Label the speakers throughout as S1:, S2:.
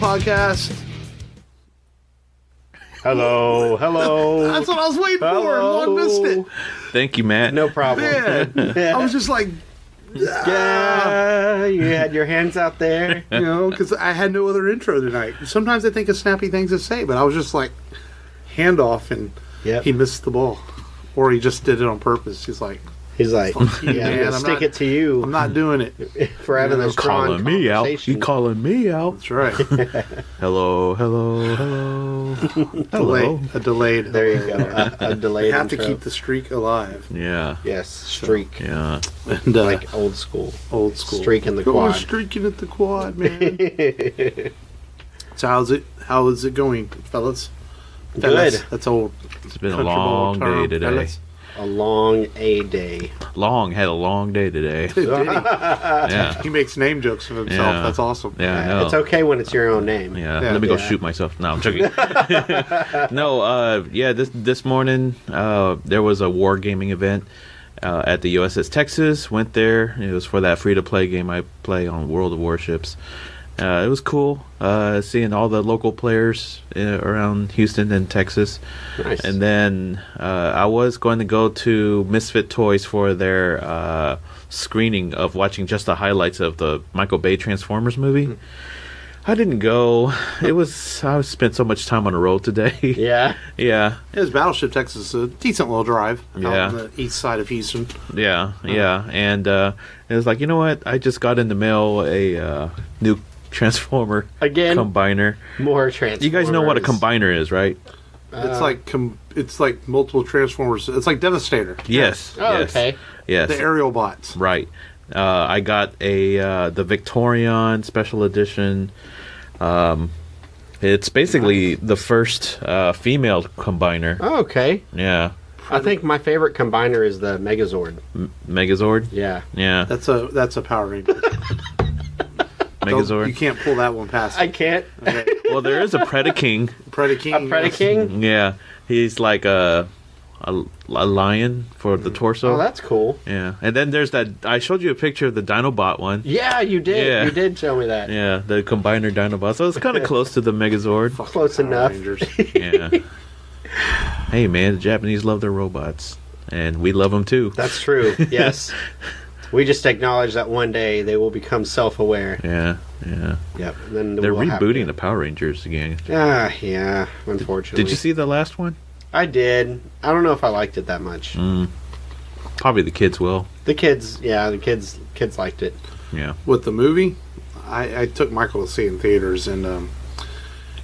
S1: podcast.
S2: Hello.
S1: That's what I was waiting for. Long missed it.
S3: Thank you, Matt.
S2: No problem.
S1: Man, I was just like,
S2: yeah, you had your hands out there.
S1: because I had no other intro tonight. Sometimes I think of snappy things to say, but I was just like, handoff, and he missed the ball. Or he just did it on purpose. He's like,
S2: man, stick it to you.
S1: I'm not doing it.
S2: For having this
S3: calling me out. You calling me out.
S1: That's right.
S3: Hello.
S1: A delayed.
S2: There you go. A delayed
S1: You have
S2: intro.
S1: to keep the streak alive.
S3: Yeah.
S2: Yes, streak.
S3: Yeah.
S1: And,
S2: like old school.
S1: Streak
S2: in the
S1: Go
S2: quad.
S1: Streaking at the quad, man. So how is it going, fellas?
S2: Good.
S1: That's old.
S3: It's been a long day today.
S1: Fellas.
S2: A long day.
S3: Had a long day today.
S1: Did he?
S3: Yeah.
S1: He makes name jokes of himself.
S3: Yeah.
S1: That's awesome.
S3: Yeah, I know.
S2: It's okay when it's your own name.
S3: Yeah, let me go shoot myself. No, I'm joking. No, this morning there was a wargaming event at the USS Texas. Went there. It was for that free-to-play game I play on World of Warships. It was cool seeing all the local players around Houston and Texas.
S2: Nice.
S3: And then I was going to go to Misfit Toys for their screening of watching just the highlights of the Michael Bay Transformers movie. I didn't go. I spent so much time on the road today.
S2: Yeah.
S3: Yeah.
S1: It was Battleship Texas, a decent little drive out
S3: Yeah.
S1: on the east side of Houston.
S3: Yeah. And it was like, you know what? I just got in the mail a new Transformer combiner.
S2: More Transformers.
S3: You guys know what a combiner is, right?
S1: It's like multiple Transformers. It's like Devastator.
S3: Yes.
S2: Oh,
S3: yes.
S2: okay.
S3: Yes.
S1: The aerial bots.
S3: Right. I got the Victorion Special Edition. It's basically the first female combiner.
S2: Oh, okay.
S3: Yeah.
S2: I think my favorite combiner is the Megazord.
S3: Megazord?
S2: Yeah.
S3: Yeah.
S1: That's a Power Ranger.
S3: Megazord?
S1: You can't pull that one past.
S2: I can't.
S1: Okay.
S3: Well, there is a Predaking.
S1: Predaking.
S2: A Predaking?
S3: Yeah. He's like a lion for the torso.
S2: Oh, that's cool.
S3: Yeah. And then there's that. I showed you a picture of the Dinobot one.
S2: Yeah, you did.
S3: Yeah.
S2: You did show me that.
S3: Yeah, the combiner Dinobot. So it's kind of close to the Megazord.
S2: Close
S1: Power
S2: enough.
S1: Rangers.
S3: Yeah. Hey, man, the Japanese love their robots. And we love them too.
S2: That's true. Yes. We just acknowledge that one day they will become self-aware.
S3: Yeah.
S2: Yep. Then
S3: They're
S2: we'll have
S3: rebooting
S2: to-
S3: the Power Rangers again.
S2: Yeah. Unfortunately.
S3: Did you see the last one?
S2: I did. I don't know if I liked it that much.
S3: Probably the kids will.
S2: The kids liked it.
S3: Yeah.
S1: With the movie, I took Michael to see it in theaters, and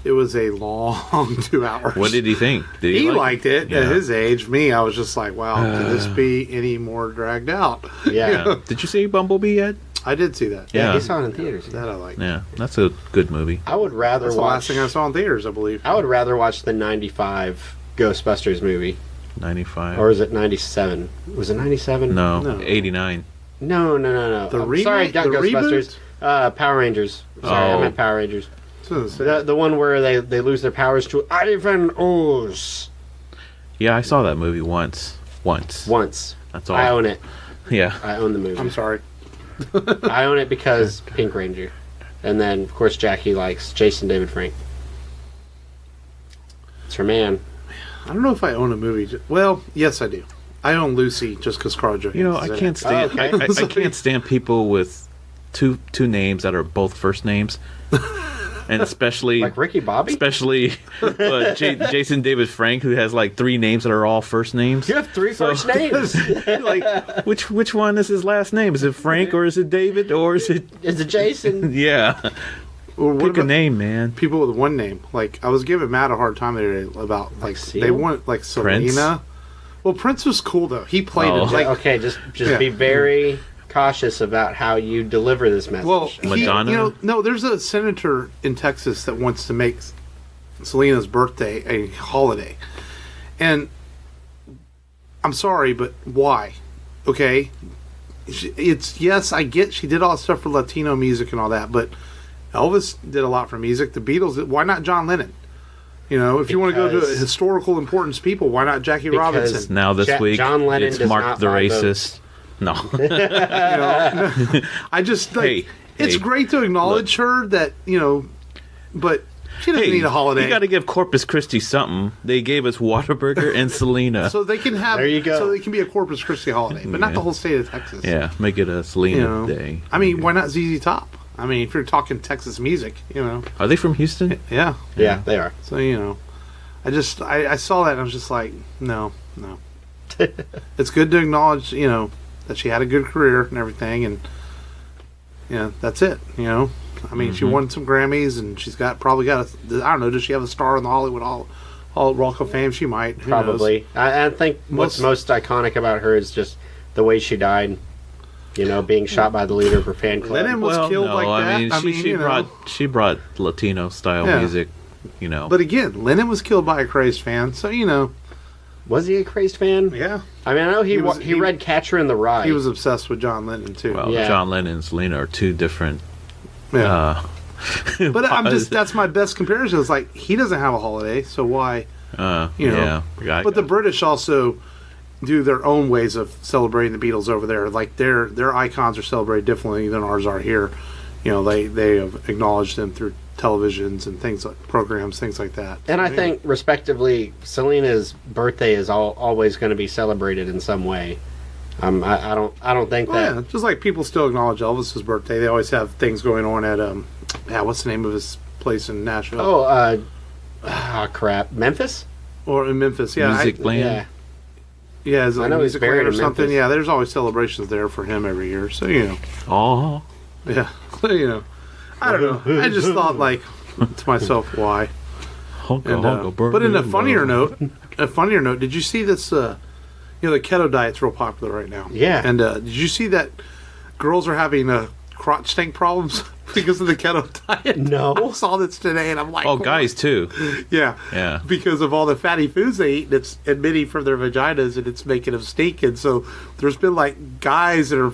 S1: it was a long 2 hours.
S3: What did he think? Did
S1: He
S3: like
S1: liked it
S3: Yeah.
S1: at his age. Me, I was just like, wow, could this be any more dragged out?
S2: Yeah.
S3: Did you see Bumblebee yet?
S1: I did see that.
S3: Yeah.
S2: He saw it in theaters.
S1: That I liked.
S3: Yeah, that's a good movie.
S2: I would rather
S1: That's the last
S2: watch.
S1: thing I saw in theaters, I believe.
S2: I would rather watch the '95 Ghostbusters movie,
S3: 95.
S2: or is it '97? Was it '97?
S3: No,
S1: No.
S3: 89.
S2: No.
S1: The
S2: I'm
S1: remake?
S2: sorry, not
S1: The
S2: Ghostbusters. Power Rangers. Sorry, I
S3: Oh.
S2: meant Power Rangers.
S1: So,
S2: The one where they lose their powers to Ivan Oz.
S3: Yeah, I saw that movie once.
S2: Once.
S3: That's all.
S2: I own it.
S3: Yeah.
S2: I own the movie.
S1: I'm sorry.
S2: I own it because Pink Ranger. And then, of course, Jackie likes Jason David Frank. It's her man.
S1: I don't know if I own a movie. Well, yes, I do. I own Lucy just because Carl Johansson.
S3: You know, I can't stand.
S2: Oh, okay.
S3: I can't stand people with two names that are both first names, and especially
S2: Like Ricky Bobby?
S3: especially Jason David Frank, who has like 3 names that are all first names.
S2: You have 3 first names.
S3: Like, which one is his last name? Is it Frank or is it David or is it?
S2: Is it Jason?
S3: Yeah,
S1: Or what
S3: pick a
S1: about
S3: name, man.
S1: people with one name? Like, I was giving Matt a hard time the other day about, like,
S2: Seal?
S1: they want, like,
S3: Prince?
S1: Selena. Well, Prince was cool, though. He played
S3: Oh.
S1: it. Like,
S2: Okay, just
S1: Yeah.
S2: be very cautious about how you deliver this message.
S1: well,
S3: Madonna?
S1: no, there's a senator in Texas that wants to make Selena's birthday a holiday. And I'm sorry, but why? Okay? It's, yes, I get she did all the stuff for Latino music and all that, but Elvis did a lot for music. The Beatles, why not John Lennon? You know, if you want to go to
S2: Because-
S1: historical importance people, why not Jackie Robinson?
S3: Now this week,
S2: John Lennon
S3: it's
S2: does
S3: Mark
S2: not
S3: the
S2: buy
S3: Racist. No.
S1: You know, I just like
S3: Hey,
S1: it's
S3: hey,
S1: great to acknowledge her that, you know, But she doesn't need a holiday.
S3: You got to give Corpus Christi something. They gave us Whataburger and Selena.
S1: So they can have.
S2: There you go.
S1: So they can be a Corpus Christi holiday, but not the whole state of Texas.
S3: Yeah, make it a Selena day.
S1: I mean, why not ZZ Top? I mean, if you're talking Texas music,
S3: Are they from Houston?
S1: Yeah.
S2: Yeah, they are.
S1: So, I saw that and I was just like, no. It's good to acknowledge, that she had a good career and everything, and that's it. I mean, she won some Grammys, and she's probably got I don't know. Does she have a star in the Hollywood Hall Walk of Fame? She might. Who
S2: Probably. I think what's most iconic about her is just the way she died. Being shot by the leader of her fan club.
S1: Lennon was killed like that.
S3: I mean, she brought Latino style music.
S1: But again, Lennon was killed by a crazed fan, so
S2: Was he a crazed fan?
S1: Yeah.
S2: I mean, I know he read Catcher in the Rye.
S1: He was obsessed with John Lennon too.
S3: Well, John Lennon and Selena are two different.
S1: Yeah. But that's my best comparison. It's like he doesn't have a holiday, so why?
S3: Yeah.
S1: But the British also do their own ways of celebrating the Beatles over there. Like their icons are celebrated differently than ours are here. They have acknowledged them through televisions and programs, things like that.
S2: And I think, respectively, Selena's birthday is always going to be celebrated in some way. I don't think that.
S1: Yeah, just like people still acknowledge Elvis's birthday, they always have things going on at what's the name of his place in Nashville?
S2: Crap, Memphis
S1: or in Memphis? Yeah,
S3: Music Land.
S2: Yeah.
S1: Yeah, is it
S2: I know he's buried
S1: or
S2: in
S1: something.
S2: Memphis.
S1: Yeah, there's always celebrations there for him every year. So
S3: Oh.
S1: yeah, I don't know. I just thought to myself, why? But in a funnier note, did you see this? The keto diet's real popular right now.
S2: Yeah.
S1: And did you see that girls are having crotch stank problems because of the keto diet?
S2: No.
S1: I saw this today, and I'm like,
S3: Oh, guys too.
S1: Yeah.
S3: Yeah.
S1: Because of all the fatty foods they eat, and it's emitting from their vaginas, and it's making them stink. And so there's been guys that are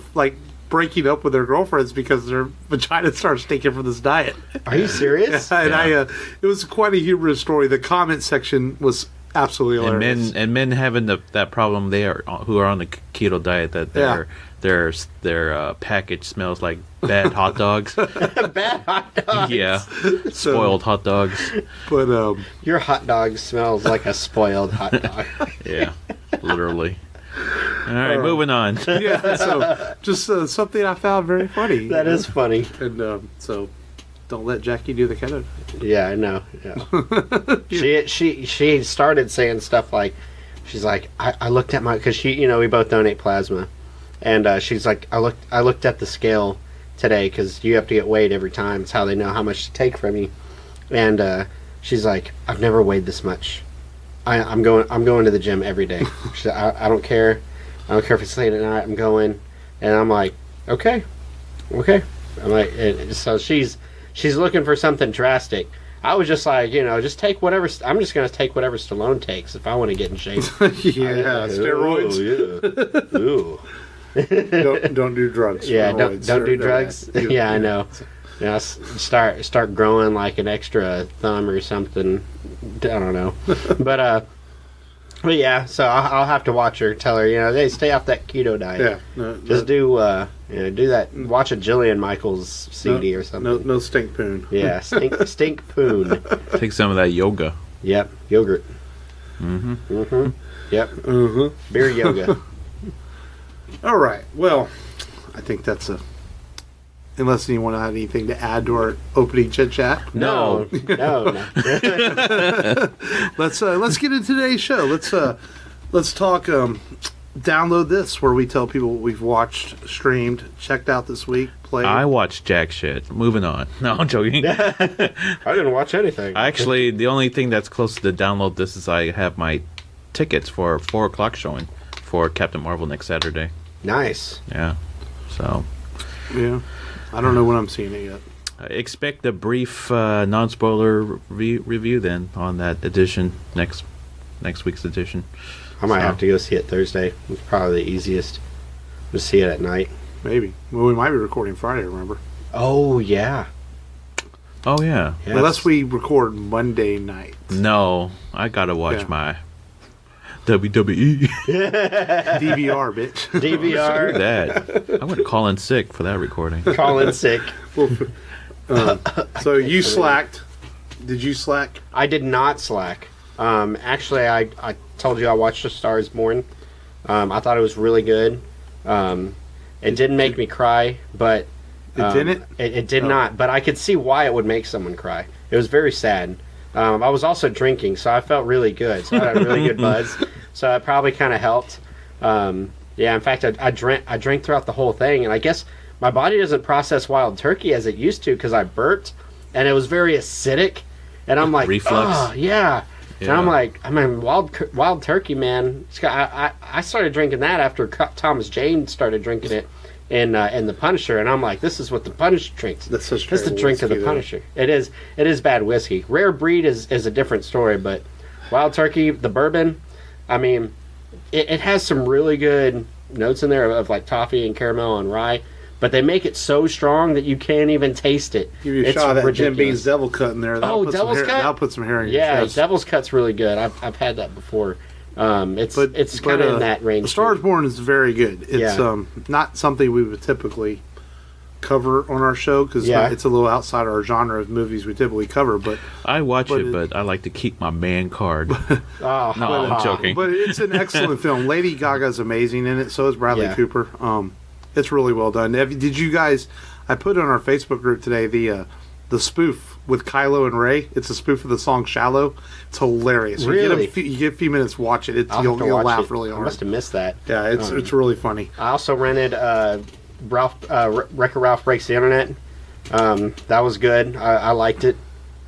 S1: breaking up with their girlfriends because their vagina starts stinking from this diet.
S2: Are you serious?
S1: And it was quite a humorous story. The comment section was absolutely hilarious.
S3: And men having that problem who are on the keto diet that their package smells like bad hot dogs.
S2: Bad hot dogs.
S3: Yeah, spoiled hot dogs.
S1: But
S2: your hot dog smells like a spoiled hot dog.
S3: Yeah, literally. All right, moving on.
S1: Yeah, so just something I found very funny.
S2: That is funny.
S1: And so don't let Jackie do the keto.
S2: Yeah, I know. Yeah. She started saying stuff like, she's like, I looked at because we both donate plasma, and she's like, I looked at the scale today because you have to get weighed every time. It's how they know how much to take from you. And she's like, I've never weighed this much. I'm going to the gym every day. She said, I don't care. I don't care if it's late at night. I'm going, and I'm like, okay. I'm like, so she's looking for something drastic. I was just like, just take whatever. I'm just going to take whatever Stallone takes if I want to get in shape.
S1: Yeah, steroids.
S2: Ooh.
S1: Don't do drugs.
S2: Yeah, don't do drugs. Yeah, I know. Start growing like an extra thumb or something. I don't know, but yeah. So I'll have to watch her. Tell her, hey, stay off that keto diet.
S1: Yeah,
S2: just do that. Watch a Jillian Michaels CD or something.
S1: No stink poon.
S2: Yeah, stink poon.
S3: Take some of that yoga.
S2: Yep, yogurt. Yep. Beer yoga.
S1: All right. Well, I think that's unless anyone had anything to add to our opening chit chat.
S2: No.
S1: Let's get into today's show. Let's talk. Download this, where we tell people what we've watched, streamed, checked out this week, played.
S3: I watched jack shit. Moving on. No, I'm joking.
S2: I didn't watch anything.
S3: Actually, the only thing that's close to download this is I have my tickets for 4 o'clock showing for Captain Marvel next Saturday.
S2: Nice.
S3: Yeah. So.
S1: Yeah. I don't know when I'm seeing it yet.
S3: Expect a brief non-spoiler review then on that edition, next week's edition.
S2: I might have to go see it Thursday. It's probably the easiest. Just see it at night.
S1: Maybe. Well, we might be recording Friday, remember?
S2: Oh, yeah.
S3: Oh, yeah.
S2: Yes.
S1: Unless we record Monday night.
S3: No, I gotta watch my WWE.
S1: DVR, bitch.
S2: DVR.
S3: Screw that. I wouldn't call in sick for that recording.
S2: Call in sick.
S1: So you slacked. Did you slack?
S2: I did not slack. Actually, I told you I watched A Star Is Born. I thought it was really good. It didn't make me cry, but
S1: it didn't.
S2: It did not. But I could see why it would make someone cry. It was very sad. I was also drinking, so I felt really good. So I had a really good buzz. So it probably kind of helped. Yeah, in fact, I drank throughout the whole thing, and I guess my body doesn't process wild turkey as it used to because I burped, and it was very acidic. And I'm like,
S3: reflux.
S2: Oh, yeah. And I'm like, I mean, wild turkey, man. I started drinking that after Thomas Jane started drinking it in The Punisher, and I'm like, this is what the Punisher drinks.
S1: That's such
S2: This is the drink of the Punisher. It is bad whiskey. Rare Breed is a different story, but wild turkey, the bourbon, I mean, it has some really good notes in there of like toffee and caramel and rye, but they make it so strong that you can't even taste it.
S1: Give you a shot of that Jim Beam's Devil Cut in there.
S2: Devil's Cut?
S1: That'll put some hair in your chest.
S2: Yeah, Devil's Cut's really good. I've had that before. It's kind of in that range.
S1: The Star Is Born is very good. It's not something we would typically cover on our show because it's a little outside our genre of movies we typically cover. But
S3: I watch it, but I like to keep my man card. I'm joking.
S1: But it's an excellent film. Lady Gaga's amazing in it. So is Bradley Cooper. It's really well done. Did you guys? I put it on our Facebook group today the spoof with Kylo and Rey. It's a spoof of the song "Shallow." It's hilarious.
S2: Really?
S1: You get a few minutes, watch it. You'll laugh really hard.
S2: I must have missed that.
S1: Yeah, it's really funny.
S2: I also rented Wreck-It Ralph Breaks the Internet. That was good. I liked it.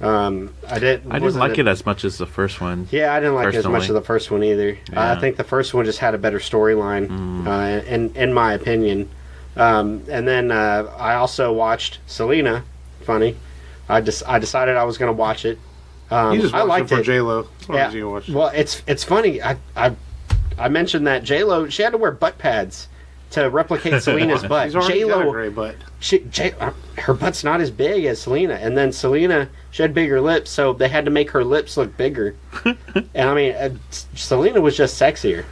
S2: I didn't
S3: like it as much as the first one.
S2: Yeah, I didn't like it as much as the first one either. I think the first one just had a better storyline, in my opinion. And then I also watched Selena. Funny. I decided I was going to watch it.
S1: You just watched
S2: liked
S1: it for J-Lo.
S2: Yeah. Well, it's funny. I mentioned that J-Lo, she had to wear butt pads to replicate Selena's butt.
S1: She's already
S2: J-Lo,
S1: got a great butt.
S2: Her butt's not as big as Selena, and then Selena, she had bigger lips, so they had to make her lips look bigger. And I mean, Selena was just sexier,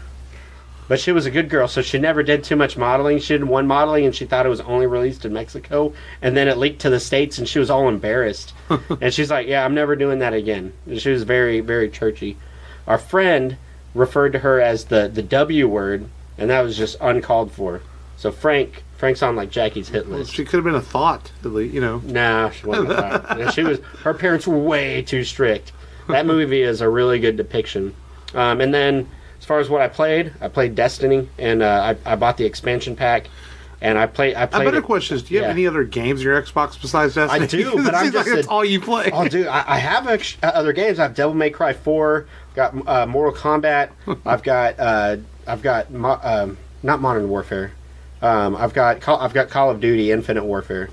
S2: but she was a good girl, so she never did too much modeling. She did one modeling, and she thought it was only released in Mexico, and then it leaked to the States, and she was all embarrassed. And she's like, "Yeah, I'm never doing that again." And she was very, very churchy. Our friend referred to her as the W word. And that was just uncalled for. So Frank's on like Jackie's hit list.
S1: Well, she could have been a thought,
S2: Nah, she wasn't a thought. Her parents were way too strict. That movie is a really good depiction. And then as far as what I played Destiny, and I bought the expansion pack. And I played.
S1: A better question is, do you have any other games on your Xbox besides Destiny?
S2: I do, but I'm just
S1: that's all you play.
S2: Oh, dude, I have other games. I have Devil May Cry 4. Got Mortal Kombat. I've got not Modern Warfare. I've got Call of Duty Infinite Warfare.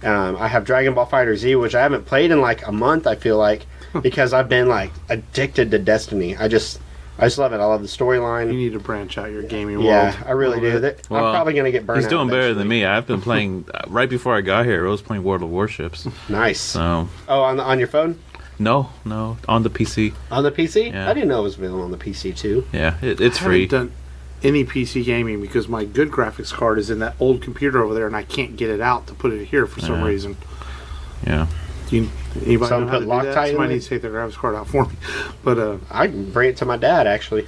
S2: I have Dragon Ball Fighter Z, which I haven't played in like a month. I feel like because I've been like addicted to Destiny. I just love it. I love the storyline.
S1: You need to branch out your gaming world.
S2: Yeah, I really do. I'm probably going to get burned out.
S3: He's doing better than me. I've been playing, right before I got here, I was playing World of Warships.
S2: Nice.
S3: So.
S2: Oh, on your phone?
S3: No, on the PC.
S2: On the PC?
S3: Yeah.
S2: I didn't know it was available on the PC too.
S3: Yeah, it's free.
S1: I haven't done any PC gaming because my good graphics card is in that old computer over there, and I can't get it out to put it here for some reason.
S3: Yeah.
S1: Anybody know how to do that? Somebody needs to take their graphics card out for me. But
S2: I can bring it to my dad actually.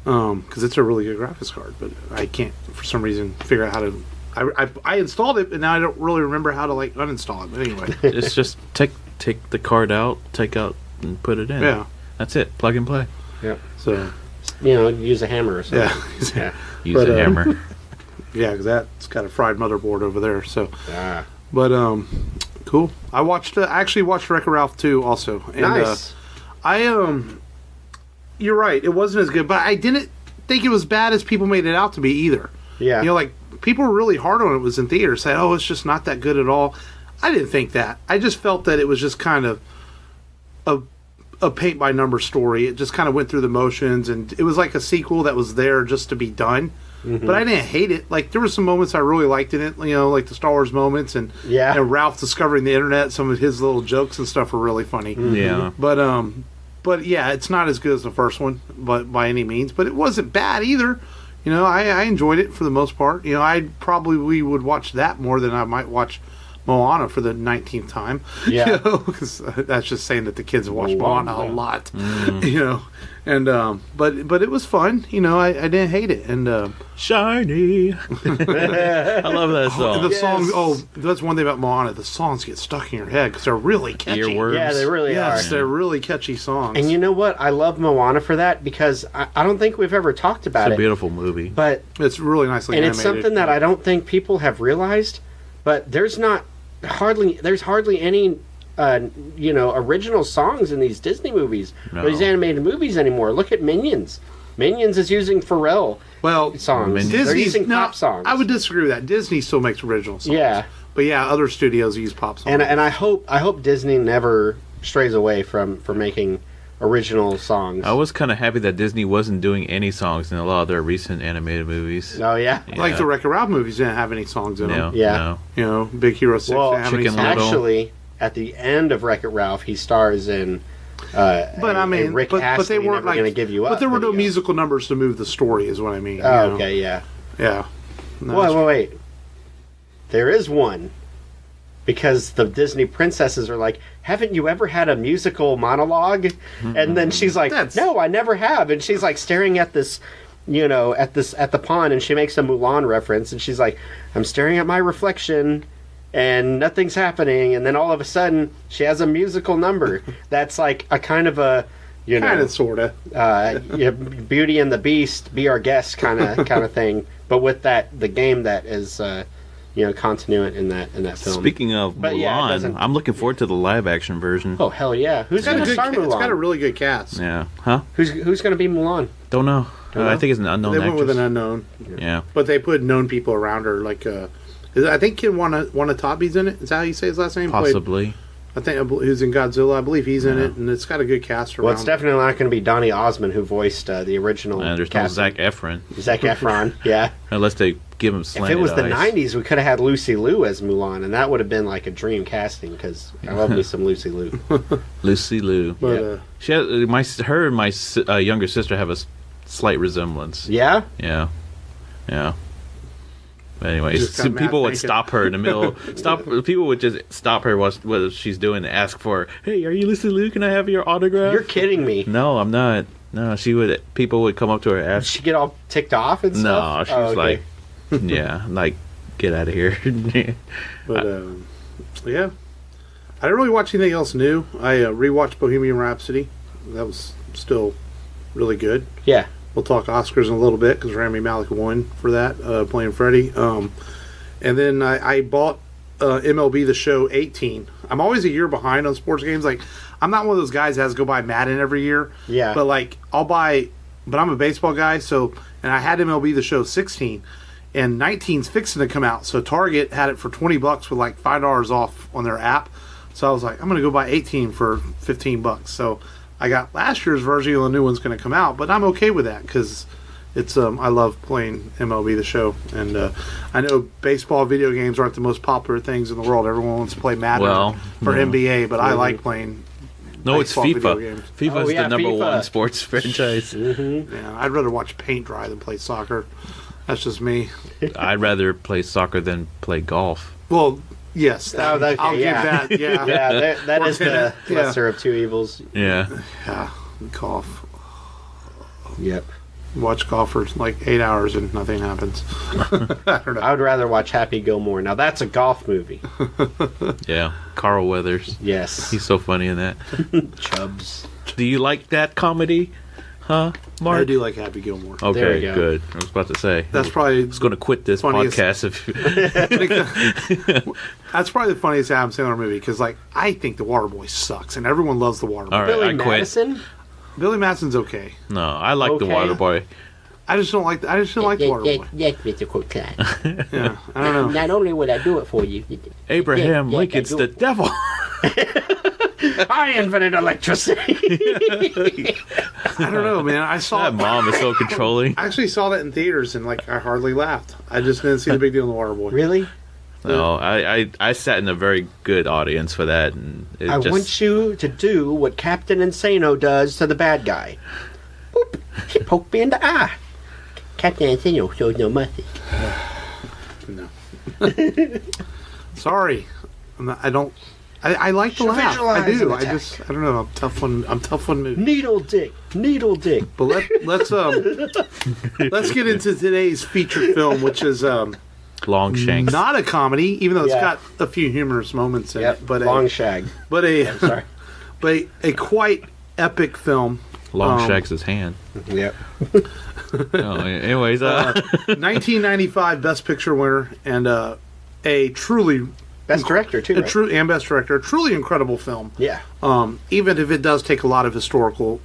S1: Because it's a really good graphics card, but I can't for some reason figure out how to. I installed it, and now I don't really remember how to like uninstall it. But anyway,
S3: it's just take the card out, take out, and put it in.
S1: Yeah,
S3: that's it. Plug and play.
S2: Yeah.
S1: So
S2: use a hammer or something.
S1: Yeah.
S3: Use a hammer.
S1: Yeah, because that's got a fried motherboard over there. So.
S2: Ah.
S1: But cool. I actually watched Wreck-It Ralph 2 also. And,
S2: nice.
S1: You're right. It wasn't as good, but I didn't think it was bad as people made it out to be either.
S2: Yeah.
S1: Like people were really hard on it. Was in theaters saying, "Oh, it's just not that good at all." I didn't think that. I just felt that it was just kind of a paint by number story. It just kind of went through the motions, and it was like a sequel that was there just to be done. Mm-hmm. But I didn't hate it. Like there were some moments I really liked in it. Like the Star Wars moments, and Ralph discovering the internet. Some of his little jokes and stuff were really funny.
S3: Mm-hmm. Yeah.
S1: But yeah, it's not as good as the first one, but by any means. But it wasn't bad either. I enjoyed it for the most part. We would watch that more than I might watch Moana for the 19th time.
S2: Yeah.
S1: Because that's just saying that the kids watch Moana a lot. And but it was fun. I didn't hate it. And
S3: Shiny. I love that song.
S1: The songs. Oh, that's one thing about Moana. The songs get stuck in your head because they're really catchy.
S3: Earworms.
S2: Yeah, they really are.
S1: Yes, they're really catchy songs.
S2: And you know what? I love Moana for that because I don't think we've ever talked about
S3: It's a
S2: it.
S3: beautiful movie.
S2: But
S1: it's really nicely
S2: and
S1: animated.
S2: it's something that I don't think people have realized. But there's hardly any original songs in these Disney movies or these animated movies anymore. Look at Minions. Minions is using Pharrell songs. They're using pop songs.
S1: I would disagree with that. Disney still makes original songs.
S2: Yeah.
S1: But yeah, other studios use pop songs.
S2: And I hope Disney never strays away from making original songs.
S3: I was kind of happy that Disney wasn't doing any songs in a lot of their recent animated movies.
S2: Oh yeah.
S1: Like the Wreck-It Ralph movies didn't have any songs in them.
S2: Yeah.
S3: No.
S1: Big Hero 6
S2: Well,
S1: didn't have any songs.
S2: actually, at the end of Wreck-It Ralph, he stars in.
S1: But I mean,
S2: Rick
S1: but they weren't
S2: going to give you up.
S1: But there were no
S2: video.
S1: musical numbers to move the story, is what I mean.
S2: Oh, okay, yeah.
S1: Yeah.
S2: Wait. There is one. Because the Disney princesses are like, haven't you ever had a musical monologue? And then she's like, no, I never have. And she's like staring at this, at the pond, and she makes a Mulan reference, and she's like, I'm staring at my reflection, and nothing's happening. And then all of a sudden, she has a musical number that's like a kind of a,
S1: kind of, sort of,
S2: Beauty and the Beast, be our guest kind of thing, but with the game that is. Continuant in that film.
S3: Speaking of Mulan, I'm looking forward to the live action version.
S2: Oh hell yeah! Who's going to star Mulan?
S1: It's got a really good cast.
S3: Yeah, huh?
S2: Who's going to be Mulan?
S3: Don't know. I think it's an unknown.
S1: They went
S3: actress.
S1: with an unknown.
S3: Yeah,
S1: but they put known people around her. Like, I think Ken Watanabe's in it. Is that how you say his last name?
S3: Possibly.
S1: I think who's in Godzilla. I believe he's in it, and it's got a good cast around.
S2: Well, it's definitely not going to be Donny Osmond who voiced the original.
S3: And there's no Zac Efron.
S2: Zac Efron, yeah.
S3: Unless they give him slanted
S2: If it was the
S3: eyes.
S2: 90s, we could have had Lucy Liu as Mulan, and that would have been like a dream casting because I love me some Lucy Liu.
S3: Lucy Liu.
S1: But,
S3: she has, her and my younger sister have a slight resemblance.
S2: Yeah?
S3: Yeah. But anyways, people would stop her in the middle. People would just stop her what she's doing and ask for, "Hey, are you Lucy Liu? Can I have your autograph?"
S2: You're kidding me.
S3: No, I'm not. No, people would come up to her and ask.
S2: Did she get all ticked off and stuff?
S3: No, she was like, yeah, like, get out of here.
S1: But, yeah. I didn't really watch anything else new. I rewatched Bohemian Rhapsody. That was still really good.
S2: Yeah.
S1: We'll talk Oscars in a little bit because Rami Malek won for that, playing Freddie. And then I bought MLB The Show 18. I'm always a year behind on sports games. Like, I'm not one of those guys that has to go buy Madden every year.
S2: Yeah.
S1: But, like, I'll buy... But I'm a baseball guy, so... And I had MLB The Show 16. And 19's fixing to come out. So Target had it for $20 with, like, $5 off on their app. So I was like, I'm going to go buy 18 for $15. So... I got last year's version, the new one's going to come out, but I'm okay with that because it's I love playing MLB The Show, and I know baseball video games aren't the most popular things in the world. Everyone wants to play Madden for NBA, but I like playing.
S3: No, it's FIFA. FIFA is the number
S2: FIFA.
S3: one sports franchise.
S1: Yeah, I'd rather watch paint dry than play soccer. That's just me.
S3: I'd rather play soccer than play golf.
S1: Well. Yes, I'll give that. Yeah,
S2: yeah, that is the lesser of two evils.
S3: Yeah,
S1: golf.
S2: Yep.
S1: Watch golf for like 8 hours and nothing happens. I don't know.
S2: I would rather watch Happy Gilmore. Now that's a golf movie.
S3: Yeah, Carl Weathers.
S2: Yes,
S3: he's so funny in that.
S2: Chubbs.
S3: Do you like that comedy? Huh, Mark?
S1: I do like Happy Gilmore.
S3: Okay, good. I was about to say.
S1: That's probably...
S3: I was going to quit this podcast if...
S1: That's probably the funniest Adam Sandler movie, because, like, I think The Waterboy sucks, and everyone loves The Waterboy.
S3: All right,
S2: Billy
S3: I quit.
S2: Madison?
S1: Billy Madison's okay.
S3: No, I like The Waterboy.
S1: I just don't like The Waterboy.
S4: That's Mr. Cookline.
S1: Yeah, I don't know.
S4: Not only would I do it for you...
S3: Abraham Lincoln's the devil.
S2: I invented electricity.
S1: I don't know, man. I saw
S3: that mom is so controlling.
S1: I actually saw that in theaters, and like I hardly laughed. I just didn't see the big deal in The Waterboy.
S2: Really?
S3: No, I sat in a very good audience for that, and
S2: I want you to do what Captain Insano does to the bad guy. Boop! He poked me in the eye.
S4: Captain Insano shows no mercy.
S1: No. Sorry. I don't. I like to laugh. I
S2: Visualize
S1: do.
S2: an attack.
S1: I don't know. I'm tough on movies.
S2: Needle dick.
S1: But let's get into today's feature film, which is
S3: Longshanks.
S1: not a comedy, even though it's got a few humorous moments in it. But
S2: Longshag.
S1: Sorry. But a quite epic film.
S3: Longshanks' hand.
S2: Yep.
S3: Anyways,
S1: 1995 Best Picture winner, and a truly
S2: Best director too. Right?
S1: And best director. A truly incredible film.
S2: Yeah.
S1: Even if it does take a lot of historical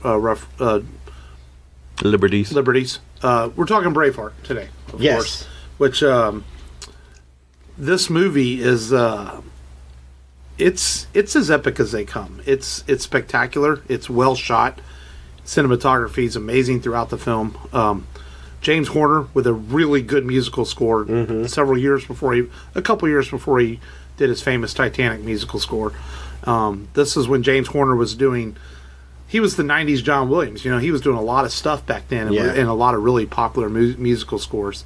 S3: liberties.
S1: We're talking Braveheart today, of course. Which this movie is it's as epic as they come. It's spectacular. It's well shot. Cinematography is amazing throughout the film. James Horner with a really good musical score. A couple years before he did his famous Titanic musical score. This is when James Horner was doing. He was the '90s John Williams. You know, he was doing a lot of stuff back then, and a lot of really popular musical scores.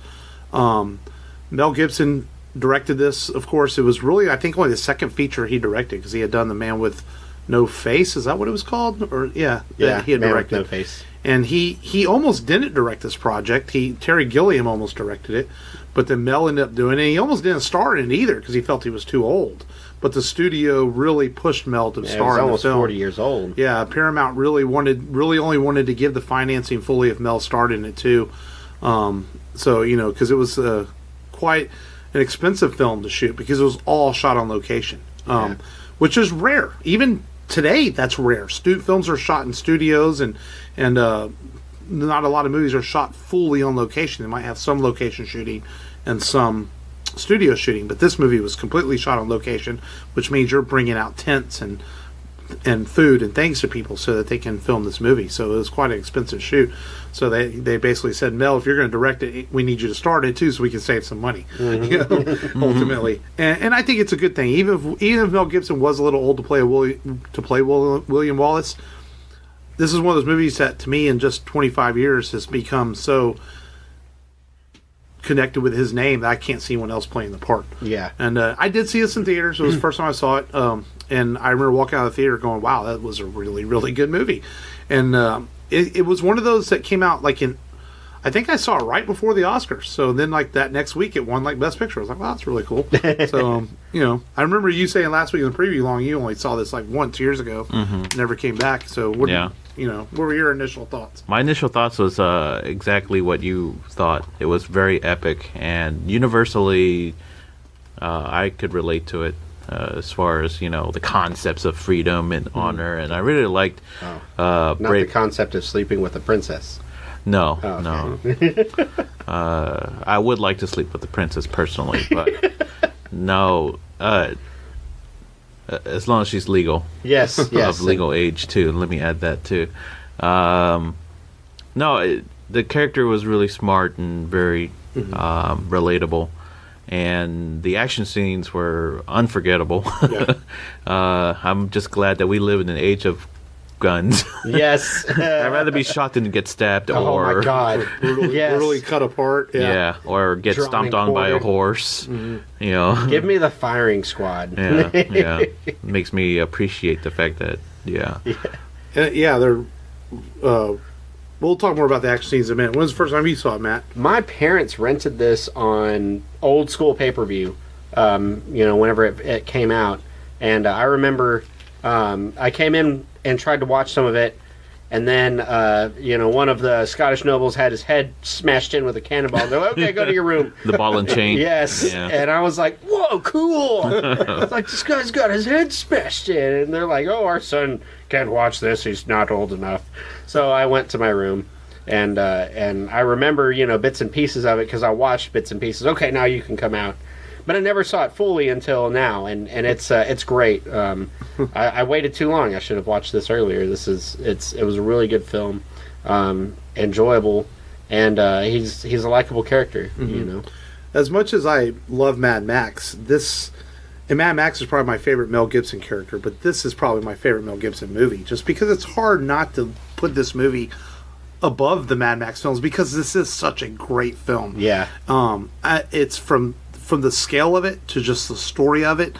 S1: Mel Gibson directed this. Of course, it was really, I think, only the second feature he directed, because he had done The Man with No Face. Is that what it was called? Or he had
S2: Man
S1: directed
S2: with No Face.
S1: And he almost didn't direct this project. Terry Gilliam almost directed it, but then Mel ended up doing it. And he almost didn't star in it either, because he felt he was too old. But the studio really pushed Mel to star in the film.
S2: He was almost 40 years old.
S1: Yeah, Paramount really only wanted to give the financing fully if Mel starred in it too. So, you know, because it was quite an expensive film to shoot, because it was all shot on location, which is rare. Even today, that's rare. Films are shot in studios, and not a lot of movies are shot fully on location. They might have some location shooting and some studio shooting, but this movie was completely shot on location, which means you're bringing out tents and food and things to people so that they can film this movie. So it was quite an expensive shoot. So they basically said, Mel, if you're going to direct it, we need you to start it too, so we can save some money. You know, ultimately. And I think it's a good thing. Even if Mel Gibson was a little old to play William Wallace, this is one of those movies that, to me, in just 25 years, has become so connected with his name that I can't see anyone else playing the part.
S2: Yeah.
S1: And I did see this in theaters. It was the first time I saw it. And I remember walking out of the theater going, wow, that was a really, really good movie. And it was one of those that came out I think I saw it right before the Oscars. So then, like, that next week, it won, like, Best Picture. I was like, wow, that's really cool. So, you know, I remember you saying last week in the preview long, you only saw this, like, 2 years ago. Never came back. So, what were your initial thoughts?
S3: My initial thoughts was exactly what you thought. It was very epic, and universally, I could relate to it. As far as, you know, the concepts of freedom and honor, and I really liked
S2: not the concept of sleeping with a princess.
S3: No,
S2: okay.
S3: No. I would like to sleep with the princess personally, but no. As long as she's legal.
S2: Yes.
S3: Of legal age too. Let me add that too. No, the character was really smart and very relatable. And the action scenes were unforgettable. Yeah. I'm just glad that we live in an age of guns.
S2: Yes.
S3: I'd rather be shot than get stabbed
S2: or... Oh, my God.
S1: Brutally cut apart.
S3: Yeah, or get stomped on by a horse. You know.
S2: Give me the firing squad.
S3: Yeah. Makes me appreciate the fact that,
S1: they're... we'll talk more about the action scenes in a minute. When was the first time you saw it, Matt?
S2: My parents rented this on old school pay-per-view, whenever it came out. And I remember I came in and tried to watch some of it, and then, one of the Scottish nobles had his head smashed in with a cannonball. They're like, okay, go to your room.
S3: The ball and chain.
S2: Yes. Yeah. And I was like, whoa, cool. I was like, this guy's got his head smashed in. And they're like, oh, our son can't watch this. He's not old enough. So I went to my room, and I remember, bits and pieces of it, because I watched bits and pieces. Okay, now you can come out. But I never saw it fully until now, and it's great. I waited too long. I should have watched this earlier. It was a really good film, enjoyable, and he's a likable character.
S1: As much as I love Mad Max, and Mad Max is probably my favorite Mel Gibson character, but this is probably my favorite Mel Gibson movie, just because it's hard not to put this movie above the Mad Max films, because this is such a great film.
S2: Yeah.
S1: It's from the scale of it to just the story of it.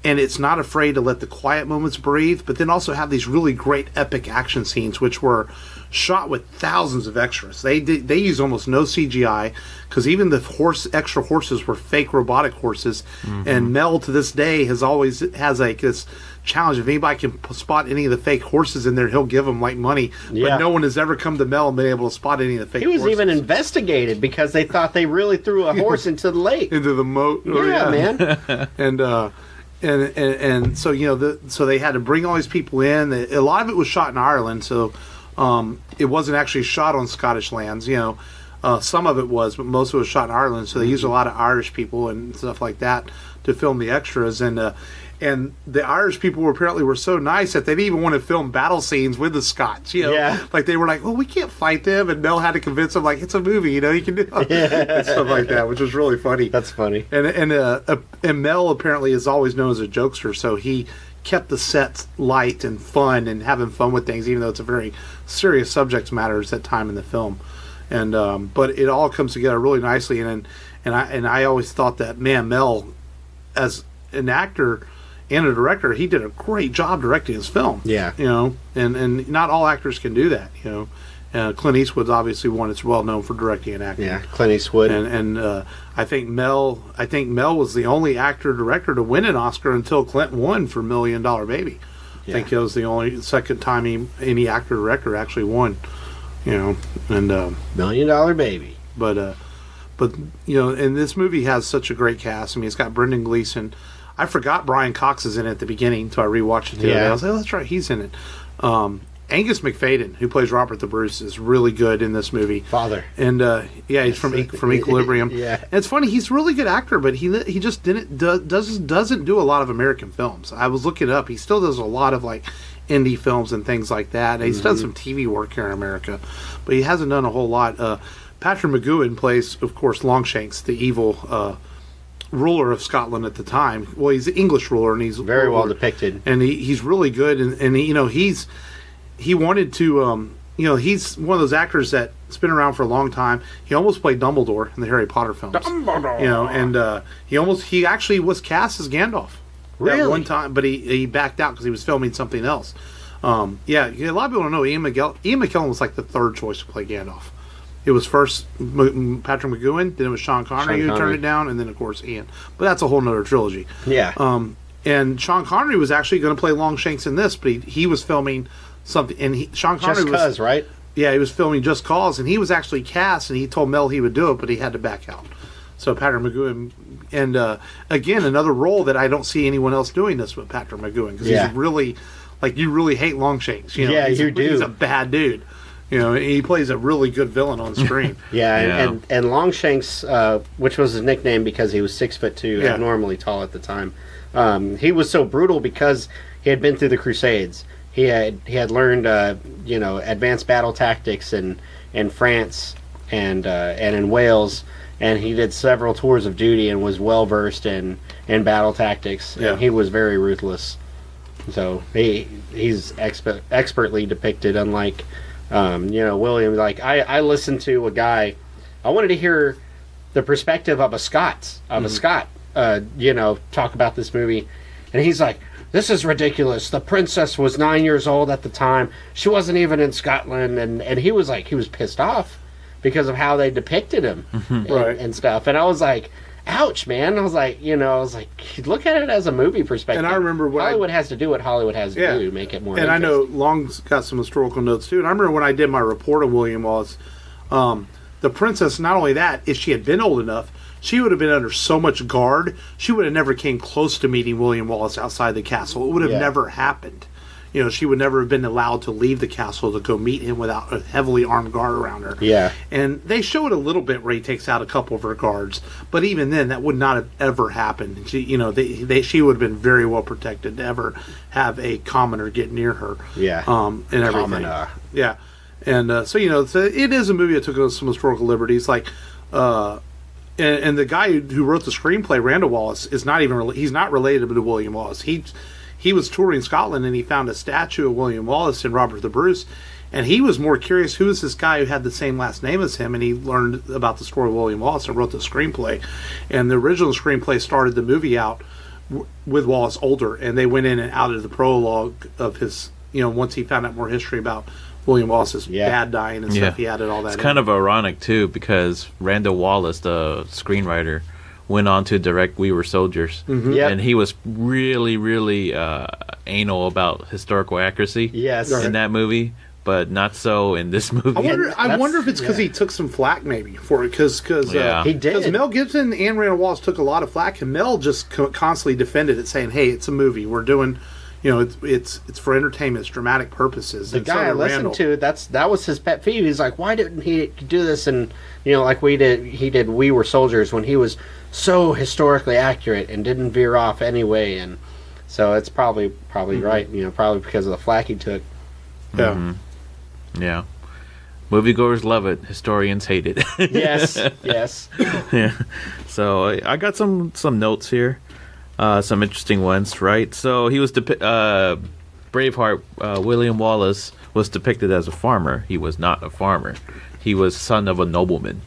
S1: and it's not afraid to let the quiet moments breathe, but then also have these really great epic action scenes, which were shot with thousands of extras. They use almost no CGI, because even the extra horses were fake robotic horses. And Mel to this day has like this challenge: if anybody can spot any of the fake horses in there, he'll give them like money. But no one has ever come to Mel and been able to spot any of the fake horses.
S2: He was even investigated because they thought they really threw a horse into the lake,
S1: into the moat.
S2: Yeah, man.
S1: And so so they had to bring all these people in. A lot of it was shot in Ireland, so it wasn't actually shot on Scottish lands. Some of it was, but most of it was shot in Ireland. So they used a lot of Irish people and stuff like that to film the extras. And the Irish people were so nice that they didn't even want to film battle scenes with the Scots. Like they were like, "Well, we can't fight them," and Mel had to convince them, like, it's a movie, you can do it. And stuff like that, which was really funny.
S2: That's funny.
S1: And Mel apparently is always known as a jokester, so he kept the sets light and fun and having fun with things, even though it's a very serious subject matter at that time in the film. And but it all comes together really nicely. And I always thought that, man, Mel, as an actor and a director, he did a great job directing his film.
S2: Yeah.
S1: And not all actors can do that. Clint Eastwood's obviously one that's well known for directing and acting.
S2: Yeah, Clint Eastwood.
S1: And I think Mel was the only actor director to win an Oscar until Clint won for $1 Million Baby. I think it was the only second time any actor director actually won. And
S2: $1 Million Baby.
S1: But and this movie has such a great cast. I mean, it's got Brendan Gleeson. I forgot Brian Cox is in it at the beginning, so I rewatched it the other day. I was like, oh, that's right, he's in it. Angus McFadden, who plays Robert the Bruce, is really good in this movie.
S2: Father.
S1: And he's from Equilibrium.
S2: Yeah.
S1: And it's funny, he's a really good actor, but he just doesn't do a lot of American films. I was looking it up. He still does a lot of like indie films and things like that. And he's done some TV work here in America, but he hasn't done a whole lot. Patrick McGoohan plays, of course, Longshanks, the evil ruler of Scotland at the time. Well, he's the English ruler, and he's
S2: very well depicted,
S1: and he's really good. And he wanted to he's one of those actors that's been around for a long time. He almost played Dumbledore in the Harry Potter films. And he actually was cast as Gandalf at one time, but he backed out because he was filming something else. A lot of people don't know Ian McKellen was like the third choice to play Gandalf. It was first Patrick McGoohan, then it was Sean Connery who turned it down, and then, of course, Ian. But that's a whole nother trilogy.
S2: Yeah.
S1: And Sean Connery was actually going to play Longshanks in this, but he was filming something. And Sean Connery
S2: Just Cause, right?
S1: Yeah, he was filming Just Cause, and he was actually cast, and he told Mel he would do it, but he had to back out. So Patrick McGoohan, and again, another role that I don't see anyone else doing this with Patrick McGoohan, because he's really, like, you really hate Longshanks. You do. He's a bad dude. He plays a really good villain on screen.
S2: And Longshanks, which was his nickname because he was 6'2", abnormally tall at the time. He was so brutal because he had been through the Crusades. He had learned advanced battle tactics in France and in Wales, and he did several tours of duty and was well versed in battle tactics.
S1: Yeah.
S2: And he was very ruthless. So he's expertly depicted, unlike William. Like I listened to a guy. I wanted to hear the perspective of a Scot, talk about this movie, and he's like, "This is ridiculous. The princess was 9 years old at the time. She wasn't even in Scotland," and he was pissed off because of how they depicted him and stuff. And I was like, ouch, man. I was like, look at it as a movie perspective.
S1: And I remember when
S2: Hollywood has to do what Hollywood has to do to make it more.
S1: And I know Long's got some historical notes too. And I remember when I did my report on William Wallace, the princess. Not only that, if she had been old enough, she would have been under so much guard. She would have never came close to meeting William Wallace outside the castle. It would have never happened. She would never have been allowed to leave the castle to go meet him without a heavily armed guard around her. Yeah. And they show it a little bit where he takes out a couple of her guards, but even then, that would not have ever happened. She, she would have been very well protected to ever have a commoner get near her. Yeah. And everything. Commoner. Yeah. And so it is a movie that took some historical liberties, like. And the guy who wrote the screenplay, Randall Wallace, he's not related to William Wallace. He was touring Scotland and he found a statue of William Wallace and Robert the Bruce, and he was more curious, who is this guy who had the same last name as him, and he learned about the story of William Wallace and wrote the screenplay. And the original screenplay started the movie out with Wallace older, and they went in and out of the prologue of his, once he found out more history about William Wallace's dad dying and stuff, he added all that.
S3: It's kind of ironic too, because Randall Wallace, the screenwriter, went on to direct We Were Soldiers, and he was really, really anal about historical accuracy in that movie, but not so in this movie.
S1: I wonder if it's because he took some flack maybe for it, because
S2: he did.
S1: Because Mel Gibson and Randall Wallace took a lot of flack, and Mel just constantly defended it, saying, "Hey, it's a movie. We're doing." It's for entertainment, it's dramatic purposes.
S2: The guy I listened to, that was his pet peeve. He's like, why didn't he do this? And like he did We Were Soldiers, when he was so historically accurate and didn't veer off anyway. And so it's probably right. Probably because of the flack he took.
S1: Yeah,
S3: yeah. Moviegoers love it. Historians hate it.
S2: Yes.
S3: Yeah. So I got some notes here. Some interesting ones, right? So he was Braveheart. William Wallace was depicted as a farmer. He was not a farmer. He was son of a nobleman.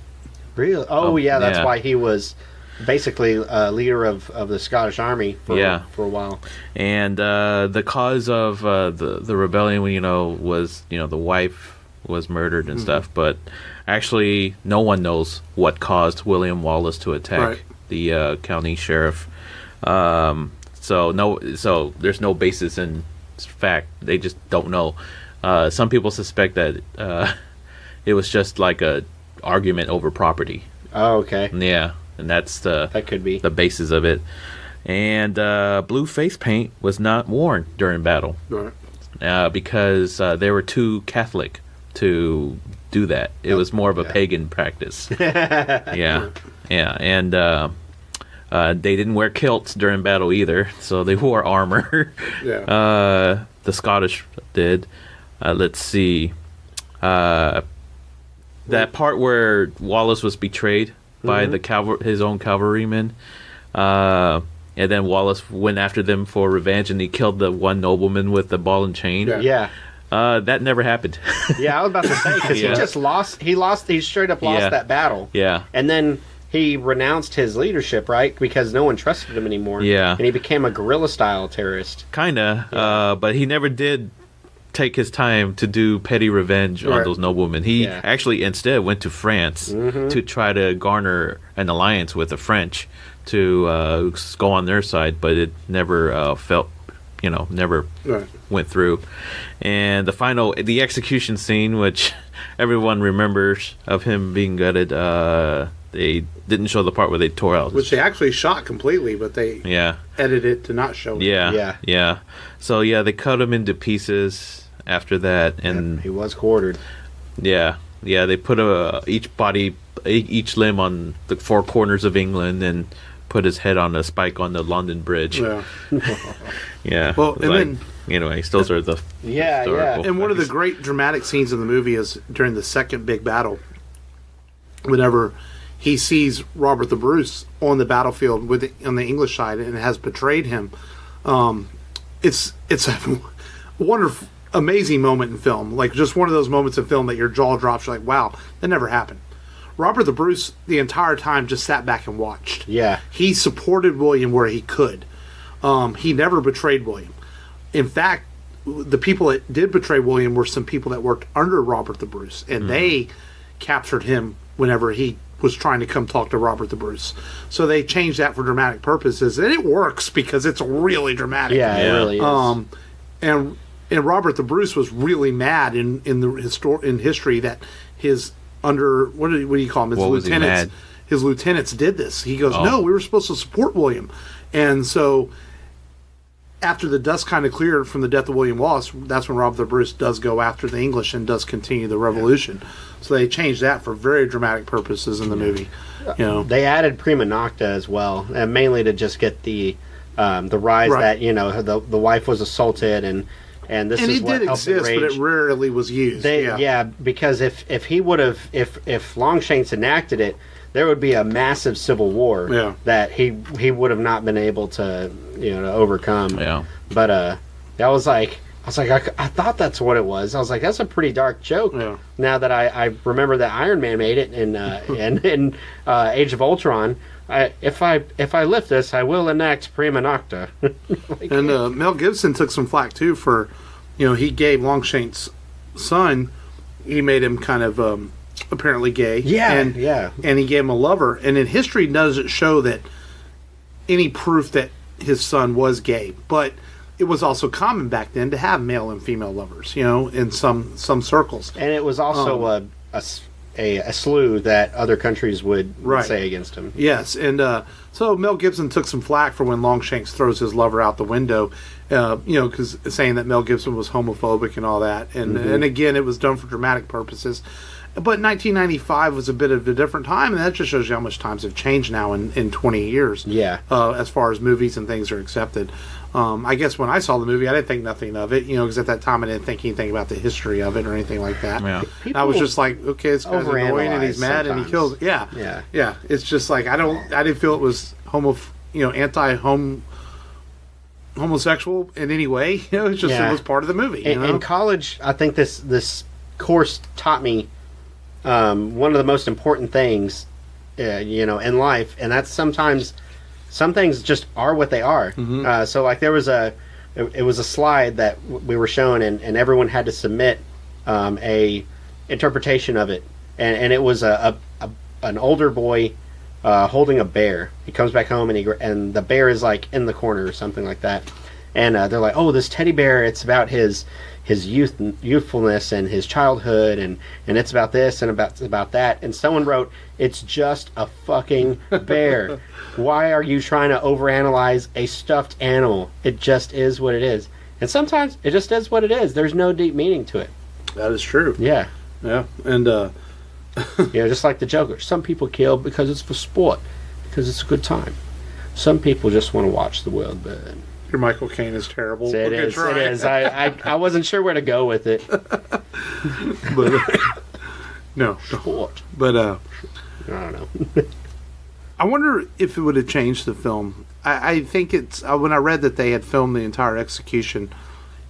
S2: Really? Oh, that's why he was basically leader of the Scottish army for a while. And
S3: the cause of the rebellion, was the wife was murdered and stuff. But actually, no one knows what caused William Wallace to attack the county sheriff. So there's no basis in fact. They just don't know. Some people suspect that it was just like a argument over property.
S2: Oh, okay.
S3: Yeah, and that
S2: could be
S3: the basis of it. And blue face paint was not worn during battle, because they were too Catholic to do that. It was more of a pagan practice. Yeah, and. They didn't wear kilts during battle either, so they wore armor. The Scottish did. Let's see. That part where Wallace was betrayed by his own cavalrymen, and then Wallace went after them for revenge, and he killed the one nobleman with the ball and chain. That never happened.
S2: I was about to say, because he just lost. He straight up lost that battle. And then he renounced his leadership, right? Because no one trusted him anymore. And he became a guerrilla-style terrorist.
S3: Kinda, but he never did take his time to do petty revenge on those noblemen. He actually instead went to France to try to garner an alliance with the French to go on their side, but it never never went through. And the execution scene, which everyone remembers of him being gutted, they didn't show the part where they tore out.
S1: Which they actually shot completely, but they edited it to not show it.
S3: Yeah. So, they cut him into pieces after that. And
S2: he was quartered.
S3: Yeah. They put each limb on the four corners of England and put his head on a spike on the London Bridge. Yeah.
S1: Well, and then...
S3: Anyways, those are the historical.
S1: And one of the great dramatic scenes in the movie is during the second big battle, whenever he sees Robert the Bruce on the battlefield on the English side and has betrayed him. It's a wonderful, amazing moment in film. Like, just one of those moments in film that your jaw drops. You're like, wow, that never happened. Robert the Bruce, the entire time, just sat back and watched. He supported William where he could. He never betrayed William. In fact, the people that did betray William were some people that worked under Robert the Bruce, and they captured him whenever he was trying to come talk to Robert the Bruce. So they changed that for dramatic purposes, and it works because it's really dramatic.
S2: It really is.
S1: And Robert the Bruce was really mad in history that his what do you call him? His lieutenants did this. He goes, no, we were supposed to support William. And so after the dust kind of cleared from the death of William Wallace, that's when Robert the Bruce does go after the English and does continue the revolution. So they changed that for very dramatic purposes in the movie.
S2: They added prima nocta as well, and mainly to just get the rise that the wife was assaulted and this is what helped
S1: exist, but it rarely was used.
S2: Because if he would have if Longshanks enacted it, there would be a massive civil war that he would have not been able to overcome. But I thought that's what it was. I was like, that's a pretty dark joke. Now that I remember that Iron Man made it in Age of Ultron, if I lift this, I will enact prima nocta.
S1: And Mel Gibson took some flack too for, he gave Longshanks' son, he made him kind of apparently gay.
S2: Yeah,
S1: and he gave him a lover. And in history doesn't show that any proof that his son was gay, but it was also common back then to have male and female lovers, in some circles.
S2: And it was also a slew that other countries would say against him.
S1: Yes, and so Mel Gibson took some flack for when Longshanks throws his lover out the window, because saying that Mel Gibson was homophobic and all that. And again, it was done for dramatic purposes. But 1995 was a bit of a different time, and that just shows you how much times have changed now in 20 years.
S2: Yeah.
S1: As far as movies and things are accepted. I guess when I saw the movie, I didn't think nothing of it, because at that time I didn't think anything about the history of it or anything like that.
S3: Yeah.
S1: I was just like, okay, this guy's annoying and he's mad and he kills. Yeah. It's just like I didn't feel it was homosexual in any way. It's just it was part of the movie.
S2: In college, I think this course taught me one of the most important things, in life, and that's sometimes some things just are what they are. So like there was it was a slide that we were shown, and everyone had to submit a interpretation of it, and it was an older boy holding a bear. He comes back home and the bear is like in the corner or something like that, and they're like, oh, this teddy bear, it's about his youthfulness and his childhood, and it's about this and about that. And someone wrote, it's just a fucking bear. Why are you trying to overanalyze a stuffed animal? It just is what it is. And sometimes it just is what it is. There's no deep meaning to it.
S1: That is true.
S2: Yeah.
S1: And
S2: just like the Joker. Some people kill because it's for sport, because it's a good time. Some people just want to watch the world burn.
S1: Your Michael Caine is terrible.
S2: It is. I wasn't sure where to go with it.
S1: But no.
S2: Sport.
S1: But
S2: I don't know.
S1: I wonder if it would have changed the film. I think it's when I read that they had filmed the entire execution,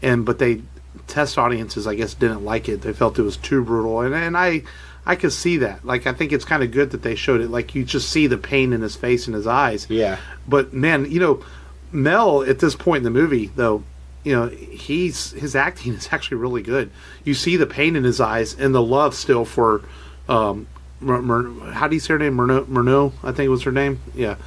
S1: but they test audiences, I guess, didn't like it. They felt it was too brutal, and I could see that. Like, I think it's kind of good that they showed it. Like, you just see the pain in his face and his eyes.
S2: Yeah.
S1: But man, Mel at this point in the movie, though, his acting is actually really good. You see the pain in his eyes and the love still for how do you say her name? Murnau, I think was her name. Yeah,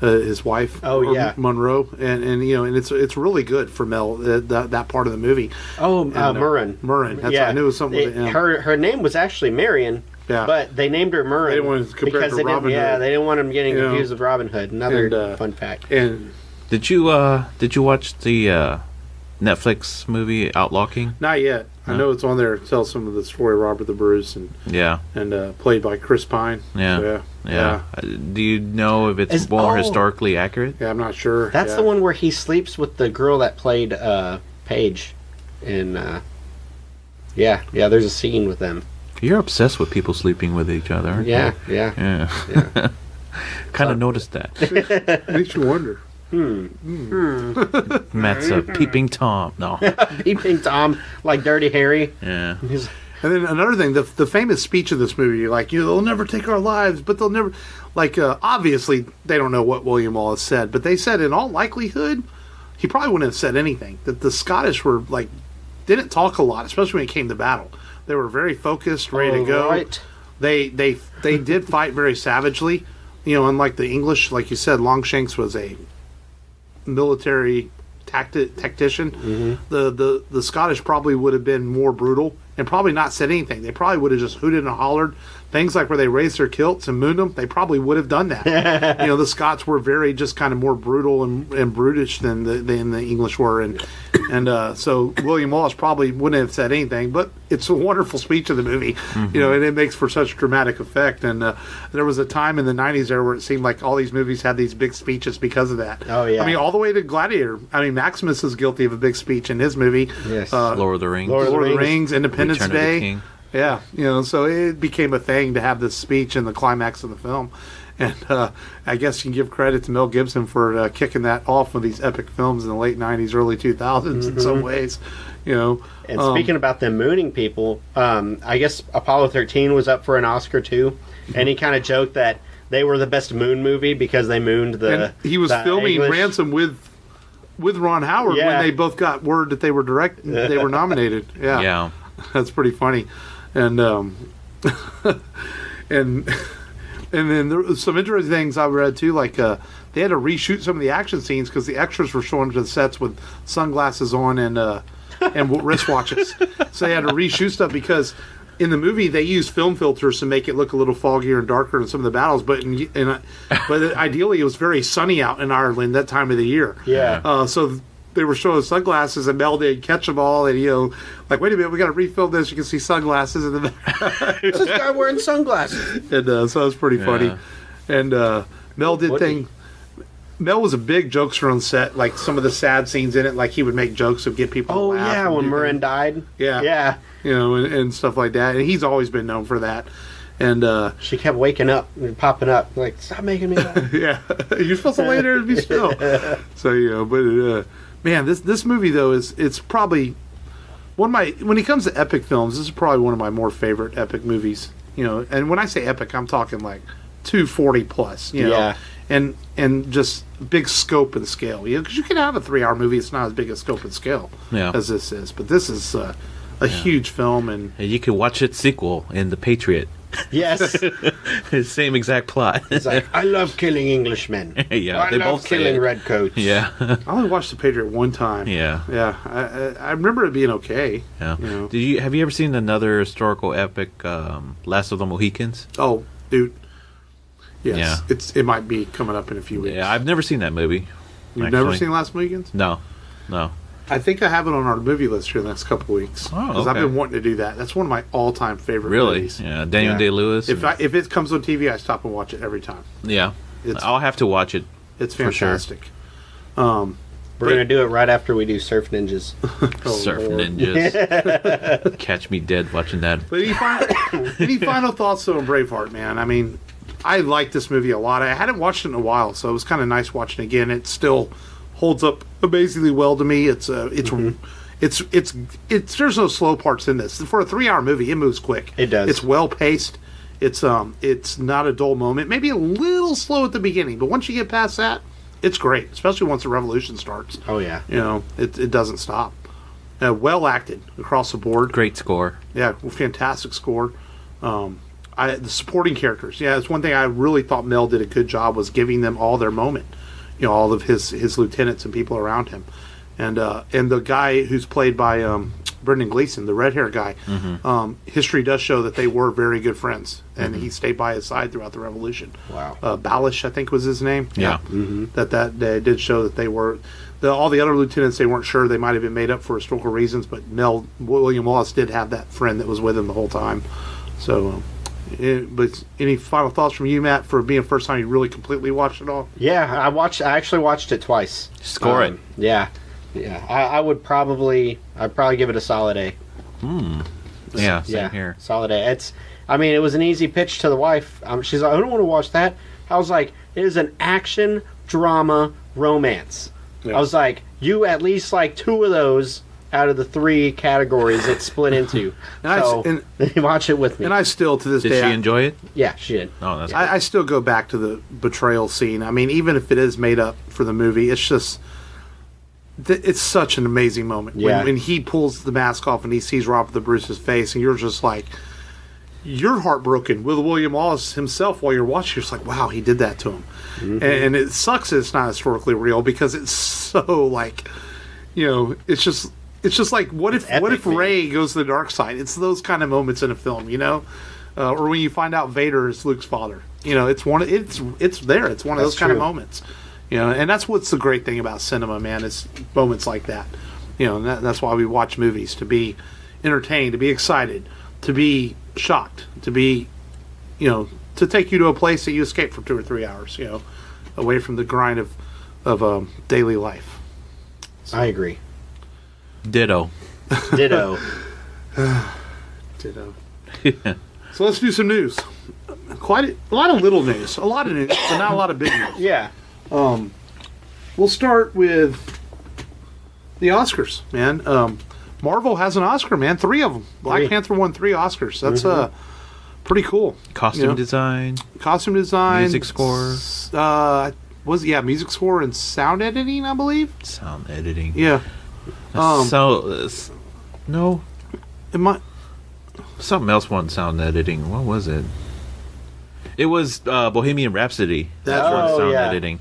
S1: his wife.
S2: Oh yeah,
S1: Monroe, and and it's really good for Mel that part of the movie.
S2: Oh, Murren.
S1: Murren. I knew it was something.
S2: Her name was actually Marion. Yeah. But they named her Murren.
S1: They didn't want to compare to Robin Hood.
S2: Yeah, they didn't want him getting confused with Robin Hood. Another fun fact.
S1: And
S3: did you watch the Netflix movie Outlaw King?
S1: Not yet. I know it's on there. It tells some of the story of Robert the Bruce and played by Chris Pine.
S3: Yeah. So, do you know if it's more historically accurate?
S1: Yeah, I'm not sure.
S2: That's the one where he sleeps with the girl that played Paige in. There's a scene with them.
S3: You're obsessed with people sleeping with each other, aren't you?
S2: Yeah.
S3: Kind of noticed that.
S1: Makes you wonder.
S3: Matt's a peeping Tom. No.
S2: Peeping Tom, like Dirty Harry.
S3: Yeah.
S1: And then another thing, the famous speech in this movie, like, they'll never take our lives, but they'll never... Like, obviously, they don't know what William Wallace said, but they said in all likelihood, he probably wouldn't have said anything. That the Scottish were, like, didn't talk a lot, especially when it came to battle. They were very focused, ready to go.
S2: Right.
S1: They did fight very savagely. Unlike the English, like you said, Longshanks was a military tactician. The Scottish probably would have been more brutal and probably not said anything. They probably would have just hooted and hollered. Things like where they raised their kilts and mooned them, they probably would have done that. The Scots were very just kind of more brutal and brutish than the English were, and so William Wallace probably wouldn't have said anything. But it's a wonderful speech in the movie, and it makes for such dramatic effect. And there was a time in the '90s there where it seemed like all these movies had these big speeches because of that.
S2: Oh yeah,
S1: I mean all the way to Gladiator. I mean Maximus is guilty of a big speech in his movie.
S2: Yes,
S3: Lord of the Rings,
S1: Independence
S3: Return
S1: Day.
S3: of the King.
S1: Yeah, so it became a thing to have this speech in the climax of the film. And I guess you can give credit to Mel Gibson for kicking that off with these epic films in the late 90s, early 2000s in some ways. And
S2: speaking about them mooning people, I guess Apollo 13 was up for an Oscar too. And he kind of joked that they were the best Moon movie because they mooned the.
S1: And he was
S2: the
S1: filming
S2: English.
S1: Ransom with Ron Howard
S2: Yeah.
S1: when they both got word that they were nominated. Yeah,
S3: Yeah.
S1: that's pretty funny, and and then there was some interesting things I read too, like they had to reshoot some of the action scenes because the extras were showing up to the sets with sunglasses on and wristwatches, so they had to reshoot stuff because in the movie they used film filters to make it look a little foggier and darker in some of the battles, but but ideally it was very sunny out in Ireland that time of the year.
S2: Yeah.
S1: So they were showing sunglasses, and Mel did catch them all, and like, wait a minute, we got to refilm this. You can see sunglasses in the back,
S2: This guy wearing sunglasses.
S1: and so it was pretty funny. And Mel did thing. Mel was a big jokester on set, like some of the sad scenes in it, like he would make jokes to get people.
S2: Oh
S1: to laugh
S2: yeah,
S1: and
S2: when
S1: do
S2: Murren
S1: things.
S2: died.
S1: Yeah.
S2: Yeah.
S1: And stuff like that. And he's always been known for that. And
S2: She kept waking up and popping up, like, stop making me laugh.
S1: yeah, you're supposed to lay there and be still. So but man, this movie though it's probably one of my, when it comes to epic films, this is probably one of my more favorite epic movies. And when I say epic, I'm talking like 240 plus.
S2: Yeah.
S1: And just big scope and scale. Because you can have a 3-hour movie, it's not as big a scope and scale as this is. But this is a huge film, and
S3: You could watch its sequel in The Patriot.
S2: Yes.
S3: Same exact plot.
S2: It's like, I love killing Englishmen.
S3: Yeah,
S2: I
S3: they
S2: love
S3: both say
S2: killing
S3: it.
S2: redcoats.
S3: Yeah.
S1: I only watched The Patriot one time.
S3: Yeah.
S1: Yeah, I remember it being okay.
S3: Yeah.
S1: You know.
S3: Have you ever seen another historical epic, Last of the Mohicans?
S1: Oh, dude. Yes,
S3: Yeah.
S1: it might be coming up in a few weeks.
S3: Yeah, I've never seen that movie.
S1: You've never
S3: actually.
S1: seen Last Mohicans?
S3: No.
S1: I think I have it on our movie list here the next couple of weeks.
S3: Oh,
S1: Because I've
S3: okay.
S1: been wanting to do that. That's one of my all-time favorite
S3: Really?
S1: movies.
S3: Yeah. Daniel
S1: Yeah.
S3: Day-Lewis.
S1: If it comes on TV, I stop and watch it every time.
S3: Yeah.
S1: It's-
S3: I'll have to watch it.
S1: It's
S3: For sure.
S1: fantastic.
S2: We're going to do it right after we do Surf Ninjas.
S3: Surf
S1: Lord.
S3: Ninjas. Catch me dead watching that.
S1: But any final thoughts though on Braveheart, man? I mean, I like this movie a lot. I hadn't watched it in a while, so it was kind of nice watching it again. It still holds up amazingly well to me. It's there's no slow parts in this. For a 3-hour movie, it moves quick.
S2: It does.
S1: It's well paced. It's not a dull moment. Maybe a little slow at the beginning, but once you get past that, it's great. Especially once the revolution starts.
S2: Oh, yeah.
S1: It doesn't stop. Well acted across the board.
S3: Great score.
S1: Yeah, fantastic score. The supporting characters. Yeah, it's one thing I really thought Mel did a good job was giving them all their moment. All of his lieutenants and people around him, and the guy who's played by Brendan Gleeson, the red hair guy. History does show that they were very good friends, and he stayed by his side throughout the revolution.
S2: Wow.
S1: Balish, I think was his name.
S3: Yeah.
S1: That they did show that they were. All the other lieutenants, they weren't sure. They might have been made up for historical reasons, but William Wallace did have that friend that was with him the whole time. So, but any final thoughts from you, Matt, for being the first time you really completely watched it all?
S2: Yeah, I actually watched it twice.
S3: Score it.
S2: Yeah. Yeah. I'd probably give it a solid A.
S3: Yeah, same here.
S2: Solid A. It was an easy pitch to the wife. She's like, I don't want to watch that. I was like, it is an action, drama, romance.
S1: Yeah.
S2: I was like, you at least like 2 of those out of the 3 categories it's split into.
S1: And
S2: Watch it with me.
S1: And I still, to this
S3: Did
S1: day,
S3: she enjoy it?
S2: Yeah, she did.
S3: Oh, that's
S1: I still go back to the betrayal scene. I mean, even if it is made up for the movie, it's just it's such an amazing moment when he pulls the mask off and he sees Robert the Bruce's face, and you're just like, you're heartbroken with William Wallace himself while you're watching. You're just like, wow, he did that to him. And it sucks that it's not historically real because it's so like, it's just like, what if Rey goes to the dark side? It's those kind of moments in a film, or when you find out Vader is Luke's father. It's there. It's one of those kind of moments. And that's what's the great thing about cinema, man, is moments like that. And that's why we watch movies, to be entertained, to be excited, to be shocked, to be, to take you to a place that you escape for 2 or 3 hours, away from the grind of daily life.
S2: I agree.
S3: Ditto.
S2: Ditto.
S1: Ditto. So let's do some news. A lot of little news. A lot of news, but not a lot of big news.
S2: Yeah.
S1: We'll start with the Oscars, man. Marvel has an Oscar, man. 3 of them. Black Panther won 3 Oscars. That's pretty cool.
S3: Costume design, music score.
S1: Music score and sound editing, I believe.
S3: Sound editing.
S1: Yeah.
S3: No.
S1: It might.
S3: Something else won sound editing. What was it? It was Bohemian Rhapsody.
S1: That's
S3: won
S2: right.
S3: Sound
S2: Yeah.
S3: editing.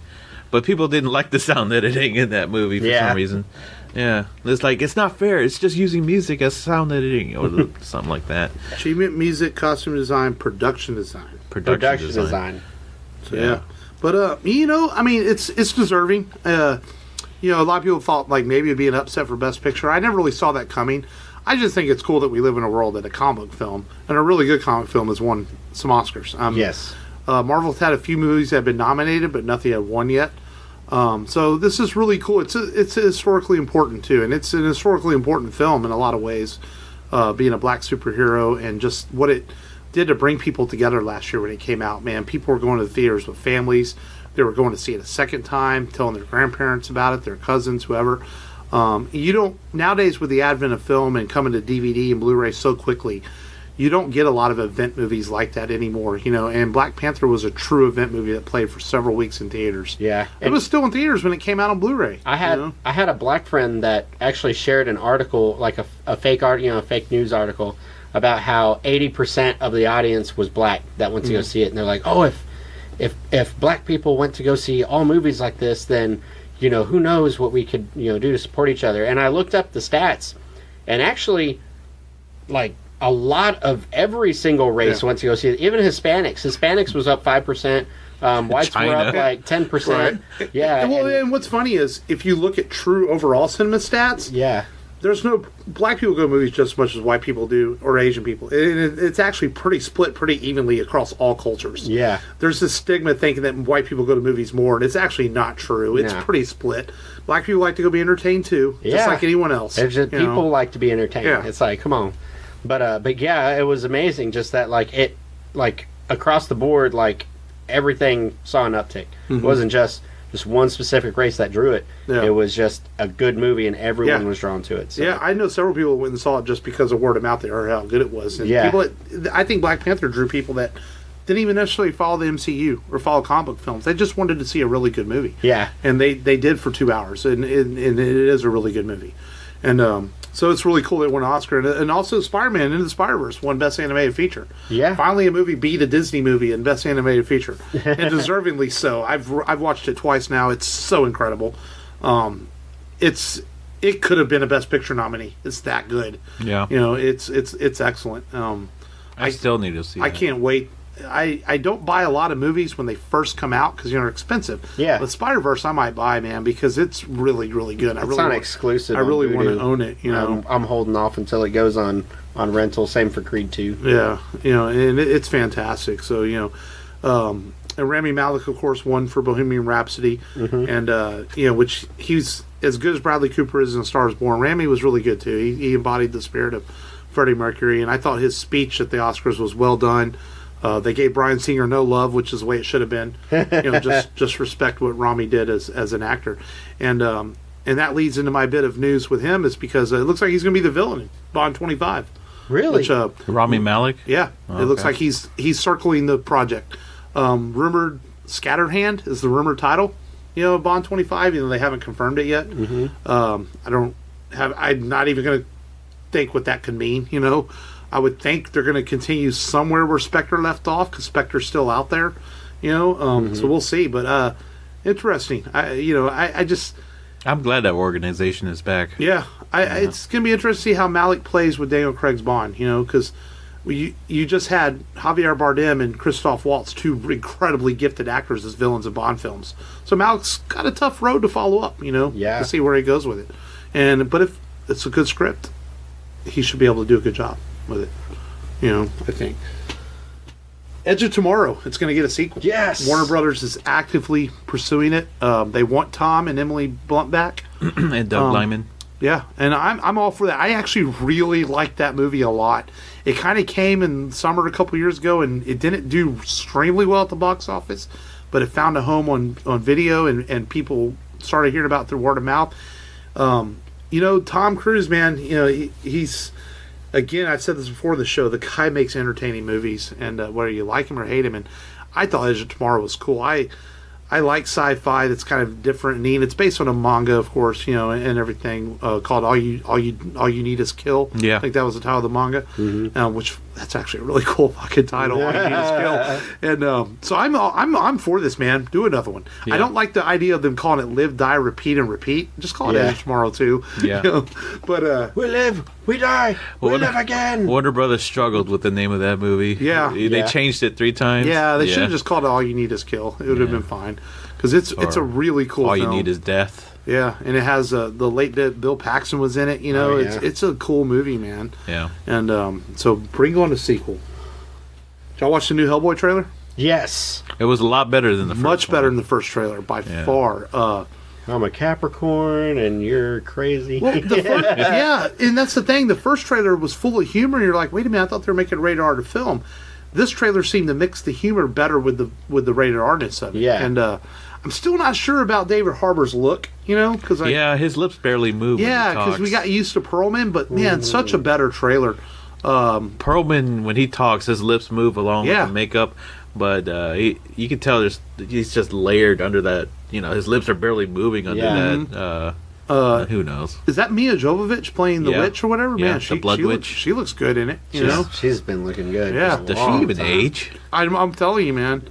S3: But people didn't like the sound editing in that movie for some reason. Yeah. It's like, it's not fair. It's just using music as sound editing or something like that.
S1: Achievement, music, costume design, production design.
S2: Production design.
S1: So, yeah. But, it's deserving. A lot of people thought like maybe it'd be an upset for Best Picture. I never really saw that coming. I just think it's cool that we live in a world that a comic book film, and a really good comic film, has won some Oscars.
S2: Yes.
S1: Marvel's had a few movies that have been nominated, but nothing had won yet. So this is really cool. It's historically important too, and it's an historically important film in a lot of ways. Being a black superhero and just what it did to bring people together last year when it came out. Man, people were going to the theaters with families. They were going to see it a second time, telling their grandparents about it, their cousins, whoever. You don't nowadays, with the advent of film and coming to DVD and Blu-ray so quickly, you don't get a lot of event movies like that anymore. And Black Panther was a true event movie that played for several weeks in theaters.
S2: Yeah,
S1: it was still in theaters when it came out on Blu-ray.
S2: I had a black friend that actually shared an article, like a fake a fake news article about how 80% of the audience was black that went to go see it, and they're like, oh, if black people went to go see all movies like this, then who knows what we could, do to support each other. And I looked up the stats, and actually, like, a lot of every single race went to go see it. Even Hispanics. Hispanics was up 5%. Whites were up like 10%.
S1: Right.
S2: Yeah.
S1: And what's funny is, if you look at true overall cinema stats, there's no black people go to movies just as much as white people do, or Asian people. It's actually pretty split pretty evenly across all cultures.
S2: Yeah.
S1: There's this stigma thinking that white people go to movies more, and it's actually not true. It's pretty split. Black people like to go be entertained too, just like anyone else.
S2: There's just people like to be entertained.
S1: Yeah.
S2: It's like, come on. But yeah, it was amazing just that, like, across the board, like, everything saw an uptick. It wasn't just one specific race that drew it.
S1: Yeah.
S2: It was just a good movie, and everyone was drawn to it. So.
S1: Yeah, I know several people went and saw it just because of word of mouth. They heard how good it was. And I think Black Panther drew people that didn't even necessarily follow the MCU or follow comic book films. They just wanted to see a really good movie.
S2: Yeah.
S1: And they did for 2 hours, and it is a really good movie. And so it's really cool that it won an Oscar. And also Spider-Man Into the Spider-Verse won Best Animated Feature.
S2: Yeah.
S1: Finally a movie beat a Disney movie in Best Animated Feature. And deservingly so. I've watched it twice now. It's so incredible. It could have been a Best Picture nominee. It's that good.
S3: Yeah.
S1: It's excellent.
S3: I still need to see
S1: I
S3: that.
S1: can't wait. I don't buy a lot of movies when they first come out because they're expensive.
S2: Yeah.
S1: But Spider-Verse I might buy, man, because it's really, really good.
S2: It's not exclusive.
S1: I really want to
S2: Vudu.
S1: own it,
S2: I'm holding off until it goes on rental. Same for Creed 2.
S1: Yeah, and it's fantastic. So, and Rami Malek, of course, won for Bohemian Rhapsody. And, which he's as good as Bradley Cooper is in A Star is Born. Rami was really good, too. He embodied the spirit of Freddie Mercury, and I thought his speech at the Oscars was well done. They gave Bryan Singer no love, which is the way it should have been. Just respect what Rami did as an actor, and that leads into my bit of news with him is because it looks like he's going to be the villain in Bond 25.
S2: Really?
S1: Which,
S3: Rami Malek?
S1: Yeah,
S3: Okay.
S1: It looks like he's circling the project. Rumored Scatterhand is the rumored title. Bond 25. They haven't confirmed it yet. I'm not even going to think what that could mean. I would think they're going to continue somewhere where Spectre left off because Spectre's still out there, So we'll see. But interesting.
S3: I'm glad that organization is back.
S1: Yeah, it's going to be interesting to see how Malik plays with Daniel Craig's Bond. Because you just had Javier Bardem and Christoph Waltz, two incredibly gifted actors as villains in Bond films. So Malik's got a tough road to follow up. To see where he goes with it. But if it's a good script, he should be able to do a good job with it, I think. Edge of Tomorrow, it's going to get a sequel.
S2: Yes.
S1: Warner Brothers is actively pursuing it. They want Tom and Emily Blunt back.
S3: And Doug Liman.
S1: Yeah, and I'm all for that. I actually really liked that movie a lot. It kind of came in summer a couple years ago, and it didn't do extremely well at the box office, but it found a home on video, and people started hearing about it through word of mouth. Tom Cruise, man, he's again, I've said this before in the show, the guy makes entertaining movies, and whether you like him or hate him, and I thought Edge of Tomorrow was cool. I like sci-fi that's kind of different and neat. It's based on a manga, of course, and everything called All You Need Is Kill.
S3: Yeah.
S1: I think that was the title of the manga, which that's actually a really cool fucking title. All You Need Is Kill. And so I'm for this, man. Do another one.
S3: Yeah.
S1: I don't like the idea of them calling it Live, Die, Repeat, and Repeat. Just call it Edge of Tomorrow too.
S3: Yeah.
S1: But
S2: We live, we die, we live again.
S3: Warner Brothers struggled with the name of that movie.
S1: Yeah.
S3: They changed it 3 times.
S1: yeah, they should have just called it All You Need Is Kill. It would have been fine. Because it's a really cool
S3: All
S1: film.
S3: You Need Is Death.
S1: Yeah, and it has the late Bill Paxton was in it. It's a cool movie, man.
S3: Yeah.
S1: And so bring on a sequel. Did y'all watch the new Hellboy trailer?
S2: Yes.
S3: It was a lot better than the first
S1: Much
S3: one.
S1: better than the first trailer by far.
S2: I'm a Capricorn and you're crazy.
S1: Well, and that's the thing. The first trailer was full of humor, and you're like, wait a minute, I thought they were making a rated R film. This trailer seemed to mix the humor better with the rated R-ness of it.
S2: Yeah.
S1: And I'm still not sure about David Harbour's look, because
S3: his lips barely move.
S1: yeah,
S3: because
S1: we got used to Perlman, but man, such a better trailer.
S3: Perlman, when he talks, his lips move along with the makeup, but you can tell he's just layered under that. His lips are barely moving under that. Who knows?
S1: Is that Mia Jovovich playing the witch or whatever?
S3: Yeah,
S1: Man,
S3: the Blood Witch.
S1: She looks good in it.
S2: She's been looking good.
S1: Yeah.
S2: for a
S3: Does she
S2: long
S3: even
S2: time.
S3: age?
S1: I'm telling you, man.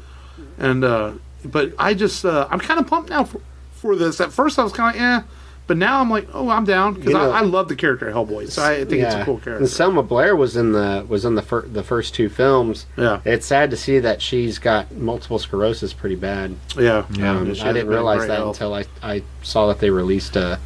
S1: And but I just I'm kind of pumped now for this. At first I was kind of but now I'm like, oh, I'm down because I love the character of Hellboy. So I think it's a cool character.
S2: And Selma Blair was in the first 2 films.
S1: Yeah.
S2: It's sad to see that she's got multiple sclerosis pretty bad.
S1: Yeah.
S2: I didn't realize that until I saw that they released a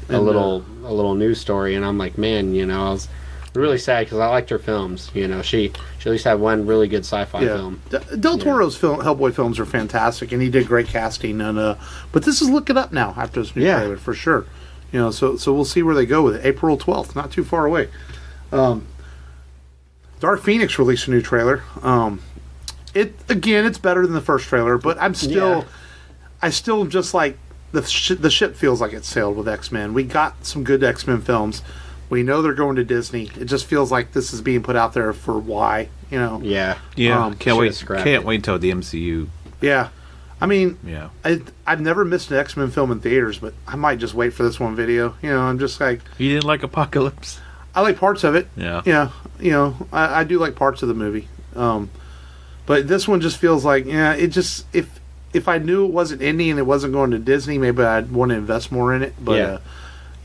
S2: little news story, and I'm like, man, I was really sad because I liked her films. She at least had one really good sci-fi film.
S1: Del Toro's Hellboy films are fantastic, and he did great casting. And but this is looking up now after this new trailer for sure. So we'll see where they go with it. April 12th, not too far away. Dark Phoenix released a new trailer. It's better than the first trailer, but I still just like the ship feels like it's sailed with X-Men. We got some good X-Men films. We know they're going to Disney. It just feels like this is being put out there for why,
S2: Yeah.
S3: Can't wait until the MCU.
S1: Yeah. I mean,
S3: Yeah.
S1: I've never missed an X-Men film in theaters, but I might just wait for this one video. I'm just like...
S3: You didn't like Apocalypse?
S1: I like parts of it.
S3: Yeah.
S1: Yeah. I do like parts of the movie. But this one just feels like, it just... If I knew it wasn't indie and it wasn't going to Disney, maybe I'd want to invest more in it. But,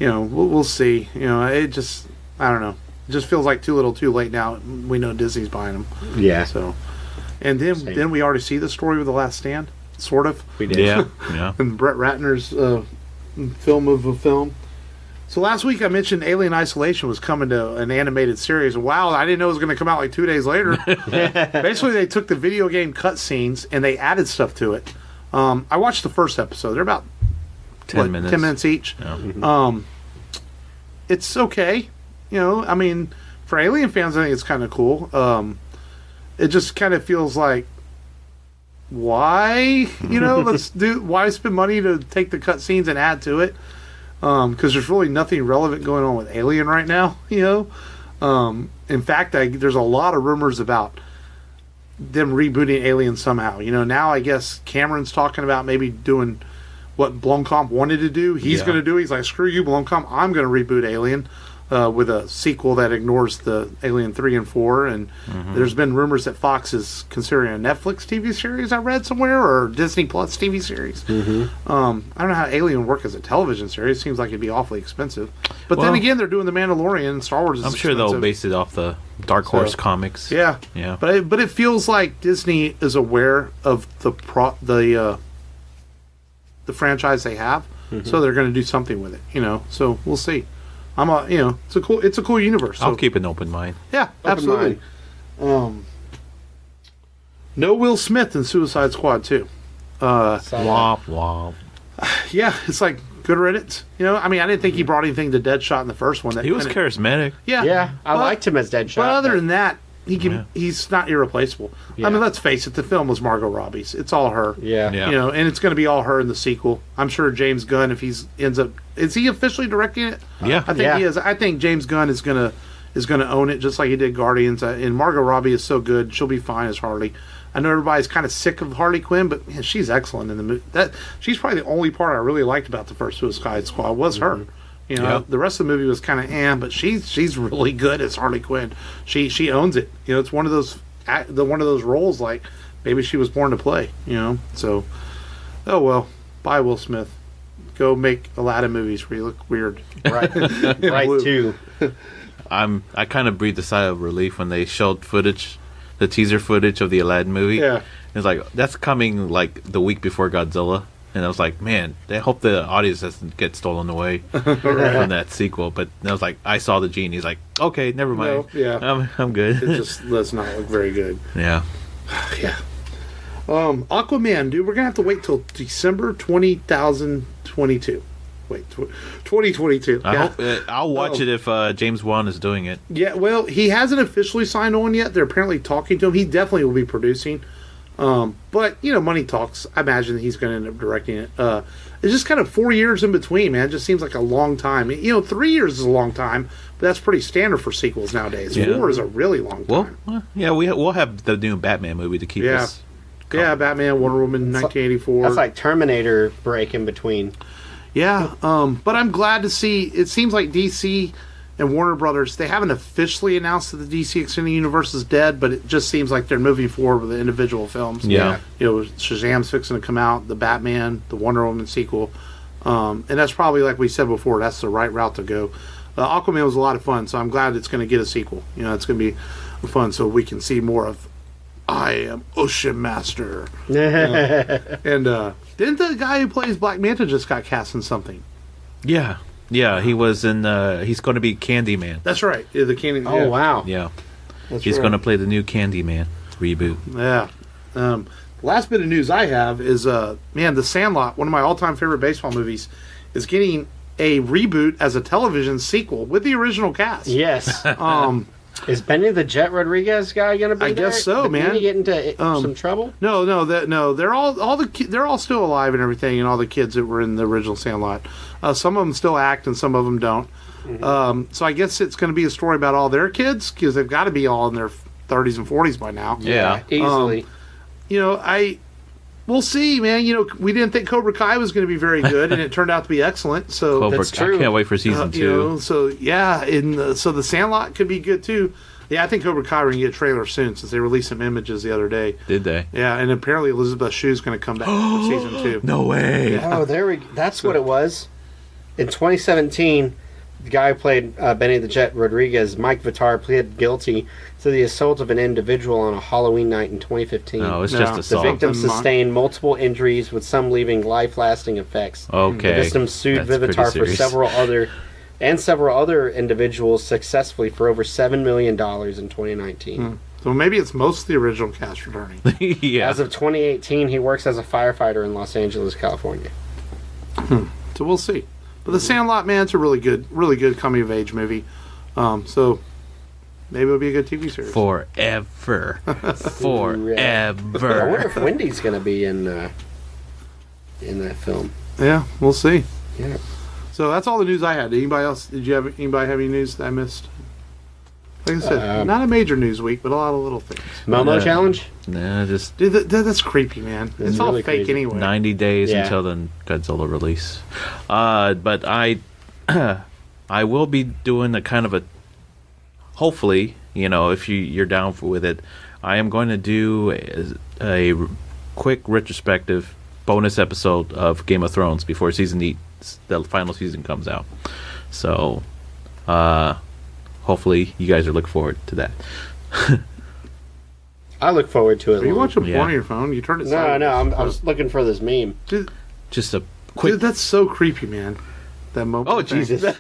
S1: we'll see. It just... I don't know. It just feels like too little too late now. We know Disney's buying them.
S2: Yeah.
S1: So... And then we already see the story with The Last Stand, sort of.
S2: We did.
S3: Yeah.
S1: And Brett Ratner's film of a film. So last week I mentioned Alien Isolation was coming to an animated series. Wow, I didn't know it was going to come out like 2 days later. Basically, they took the video game cutscenes and they added stuff to it. I watched the first episode. They're about
S3: 10 minutes.
S1: 10 minutes each.
S3: Yeah.
S1: It's okay. I mean, for Alien fans, I think it's kind of cool. It just kind of feels like, why? Why spend money to take the cutscenes and add to it? Because there's really nothing relevant going on with Alien right now. In fact, there's a lot of rumors about them rebooting Alien somehow. Now I guess Cameron's talking about maybe doing what Blomkamp wanted to do. He's going to do. He's like, screw you, Blomkamp. I'm going to reboot Alien. With a sequel that ignores the Alien 3 and 4. And there's been rumors that Fox is considering a Netflix TV series I read somewhere, or Disney Plus TV series. I don't know how Alien would work as a television series. It seems like it'd be awfully expensive. But then again, they're doing The Mandalorian, and Star Wars is
S3: I'm sure they'll base it off the Dark Horse comics.
S1: Yeah. But it feels like Disney is aware of the franchise they have, so they're going to do something with it. So we'll see. It's a cool universe. So.
S3: I'll keep an open mind.
S1: Yeah, absolutely. No Will Smith in Suicide Squad 2.
S3: Womp womp.
S1: Yeah, it's like good riddance. I didn't think he brought anything to Deadshot in the first one.
S3: He was charismatic.
S1: Yeah,
S2: I liked him as Deadshot.
S1: But other than that, he's not irreplaceable.
S2: Yeah.
S1: Let's face it, the film was Margot Robbie's. It's all her.
S2: Yeah.
S1: And it's going to be all her in the sequel. I'm sure James Gunn, if he ends up... Is he officially directing it?
S3: Yeah.
S1: I think he is. I think James Gunn is going to is going to own it just like he did Guardians. And Margot Robbie is so good; she'll be fine as Harley. I know everybody's kind of sick of Harley Quinn, but man, she's excellent in the movie. She's probably the only part I really liked about the first Suicide Squad was her. You know, the rest of the movie was kind of but she's really good as Harley Quinn. She owns it. You know, it's one of those roles like maybe she was born to play. You know, so oh well. Bye, Will Smith. Go make Aladdin movies where you look weird.
S2: Right, right too.
S3: I kind of breathed a sigh of relief when they showed the teaser footage of the Aladdin movie.
S1: Yeah.
S3: It's like, that's coming like the week before Godzilla. And I was like, man, I hope the audience doesn't get stolen away from that sequel. But I was like, I saw the genie. He's like, okay, never mind.
S1: No, yeah.
S3: I'm good.
S1: It just does not look very good.
S3: Yeah.
S1: Yeah. Aquaman, dude, we're going to have to wait till December 2022. Wait, 2022.
S3: I hope I'll watch it if James Wan is doing it.
S1: Yeah, well, he hasn't officially signed on yet. They're apparently talking to him. He definitely will be producing. But, you know, money talks. I imagine he's going to end up directing it. It's just kind of 4 years in between, man. It just seems like a long time. You know, 3 years is a long time, but that's pretty standard for sequels nowadays.
S3: Yeah.
S1: 4 is a really long time.
S3: Well yeah, we'll have the new Batman movie to keep us.
S1: Yeah, Batman, Wonder Woman, 1984.
S2: That's like Terminator break in between.
S1: Yeah, but I'm glad to see. It seems like DC and Warner Brothers, they haven't officially announced that the DC Extended Universe is dead, but it just seems like they're moving forward with the individual films.
S3: Yeah.
S1: You know, Shazam's fixing to come out, the Batman, the Wonder Woman sequel. And that's probably, like we said before, that's the right route to go. Aquaman was a lot of fun, so I'm glad it's going to get a sequel. You know, it's going to be fun so we can see more of I am Ocean Master. And didn't the guy who plays Black Manta just got cast in something?
S3: Yeah. Yeah, he was in he's going to be Candyman.
S1: That's right. Yeah, the Candyman.
S2: Oh, wow.
S3: Yeah.
S1: That's
S3: He's
S1: right.
S3: going to play the new Candyman reboot.
S1: Yeah. The last bit of news I have is, man, The Sandlot, one of my all-time favorite baseball movies, is getting a reboot as a television sequel with the original cast.
S2: Yes. Is Benny the Jet Rodriguez guy going to be
S1: I
S2: there?
S1: guess so,
S2: Did
S1: man.
S2: he get into some trouble?
S1: No, they're all still alive and everything, and all the kids that were in the original Sandlot. Some of them still act, and some of them don't. Mm-hmm. So I guess it's going to be a story about all their kids because they've got to be all in their 30s and 40s by now.
S3: Yeah.
S2: Easily.
S1: You know, we'll see, man. You know, we didn't think Cobra Kai was going to be very good, and it turned out to be excellent. So
S2: That's true.
S3: I can't wait for season 2.
S1: You know, so yeah, so the Sandlot could be good too. Yeah, I think Cobra Kai we're going to get a trailer soon since they released some images the other day.
S3: Did they?
S1: Yeah, and apparently Elizabeth Shue's going to come back for season 2.
S3: No way.
S1: Yeah.
S2: Oh, that's what it was. In 2017, the guy who played Benny the Jet Rodriguez, Mike Vitar, pleaded guilty to the assault of an individual on a Halloween night in 2015.
S3: No, it's
S1: No.
S3: just
S1: The
S2: The
S3: assault.
S2: victim sustained multiple injuries, with some leaving life-lasting effects.
S3: Okay.
S2: The victim sued
S3: That's pretty
S2: Vivitar for
S3: serious.
S2: several other individuals successfully for over $7 million in 2019.
S1: So maybe it's most of the original cast returning.
S3: Yeah.
S2: As of 2018, he works as a firefighter in Los Angeles, California.
S1: So we'll see. But The Sandlot, man, it's a really good coming of age movie. So maybe it'll be a good TV series.
S3: Forever.
S2: I
S3: Forever.
S2: wonder if Wendy's going to be in that film.
S1: Yeah, we'll see.
S2: Yeah.
S1: So that's all the news I had. Anybody else? Anybody have any news that I missed? Like I said, not a major news week, but a lot of little things.
S2: Momo
S3: Yeah.
S2: challenge?
S3: Nah, just
S1: Dude, that's creepy, man. It's all
S2: really
S1: fake
S2: crazy.
S1: anyway.
S3: 90 days
S2: Yeah.
S3: until the Godzilla release. But I will be doing a kind of a, hopefully, you know, if you're down with it, I am going to do a quick retrospective bonus episode of Game of Thrones before the final season comes out. So, hopefully you guys are looking forward to that.
S2: I look forward to it.
S1: Are you watching porn
S3: Yeah.
S1: on your phone? You turned it
S2: No,
S1: sideways.
S2: I was looking for this meme.
S1: Dude,
S3: Just a quick.
S1: that's so creepy, man. That Momo
S3: Oh,
S1: thing.
S3: Jesus.
S1: That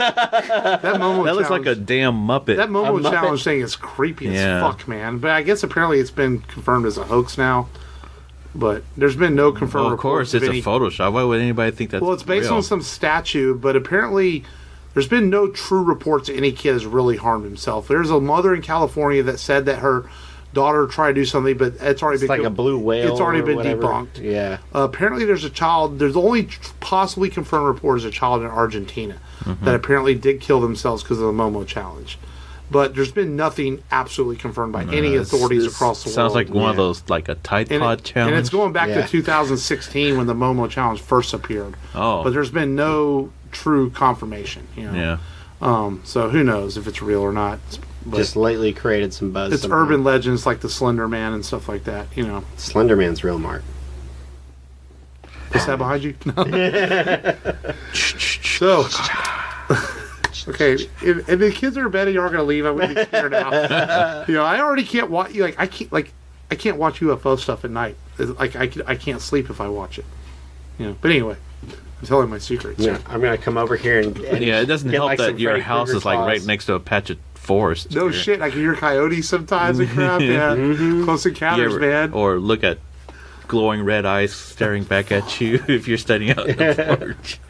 S1: Momo
S3: That looks like a
S1: challenge-
S3: damn Muppet.
S1: That Momo
S2: A Muppet?
S1: challenge thing is creepy
S3: Yeah.
S1: as fuck, man. But I guess apparently it's been confirmed as a hoax now. But there's been no confirmed
S3: Well, of
S1: reports
S3: course, it's
S1: of
S3: a
S1: any.
S3: Photoshop. Why would anybody think that's
S1: Well, it's based
S3: real?
S1: on some statue, but apparently there's been no true reports that any kid has really harmed himself. There's a mother in California that said that her daughter tried to do something, but it's already
S2: It's
S1: been
S2: like a blue whale.
S1: It's already
S2: or
S1: been
S2: whatever.
S1: debunked.
S2: Yeah.
S1: Apparently, there's a child. There's only possibly confirmed report is a child in Argentina that apparently did kill themselves because of the Momo challenge. but there's been nothing absolutely confirmed by any authorities across the world.
S3: Sounds like one of those, like a Tide Pod challenge.
S1: And it's going back to 2016 when the Momo Challenge first appeared.
S3: Oh.
S1: But there's been no true confirmation.
S3: Yeah.
S1: So who knows if it's real or not. But
S2: just lately created some buzz.
S1: It's urban legends like the Slender Man and stuff like that,
S2: Slender Man's real, Mark.
S1: Is that behind you? No. So, okay, if the kids are in bed and you are going to leave, I'm going to be scared now. I already can't watch. I can't watch UFO stuff at night. I can't sleep if I watch it. But anyway, I'm telling my secrets.
S2: Yeah, I'm going to come over here and
S3: it doesn't help that your house is right next to a patch of forest.
S1: No shit, I can hear coyotes sometimes and crap. Yeah, Close Encounters, man.
S3: Or look at glowing red eyes staring back at you if you're standing out in the porch.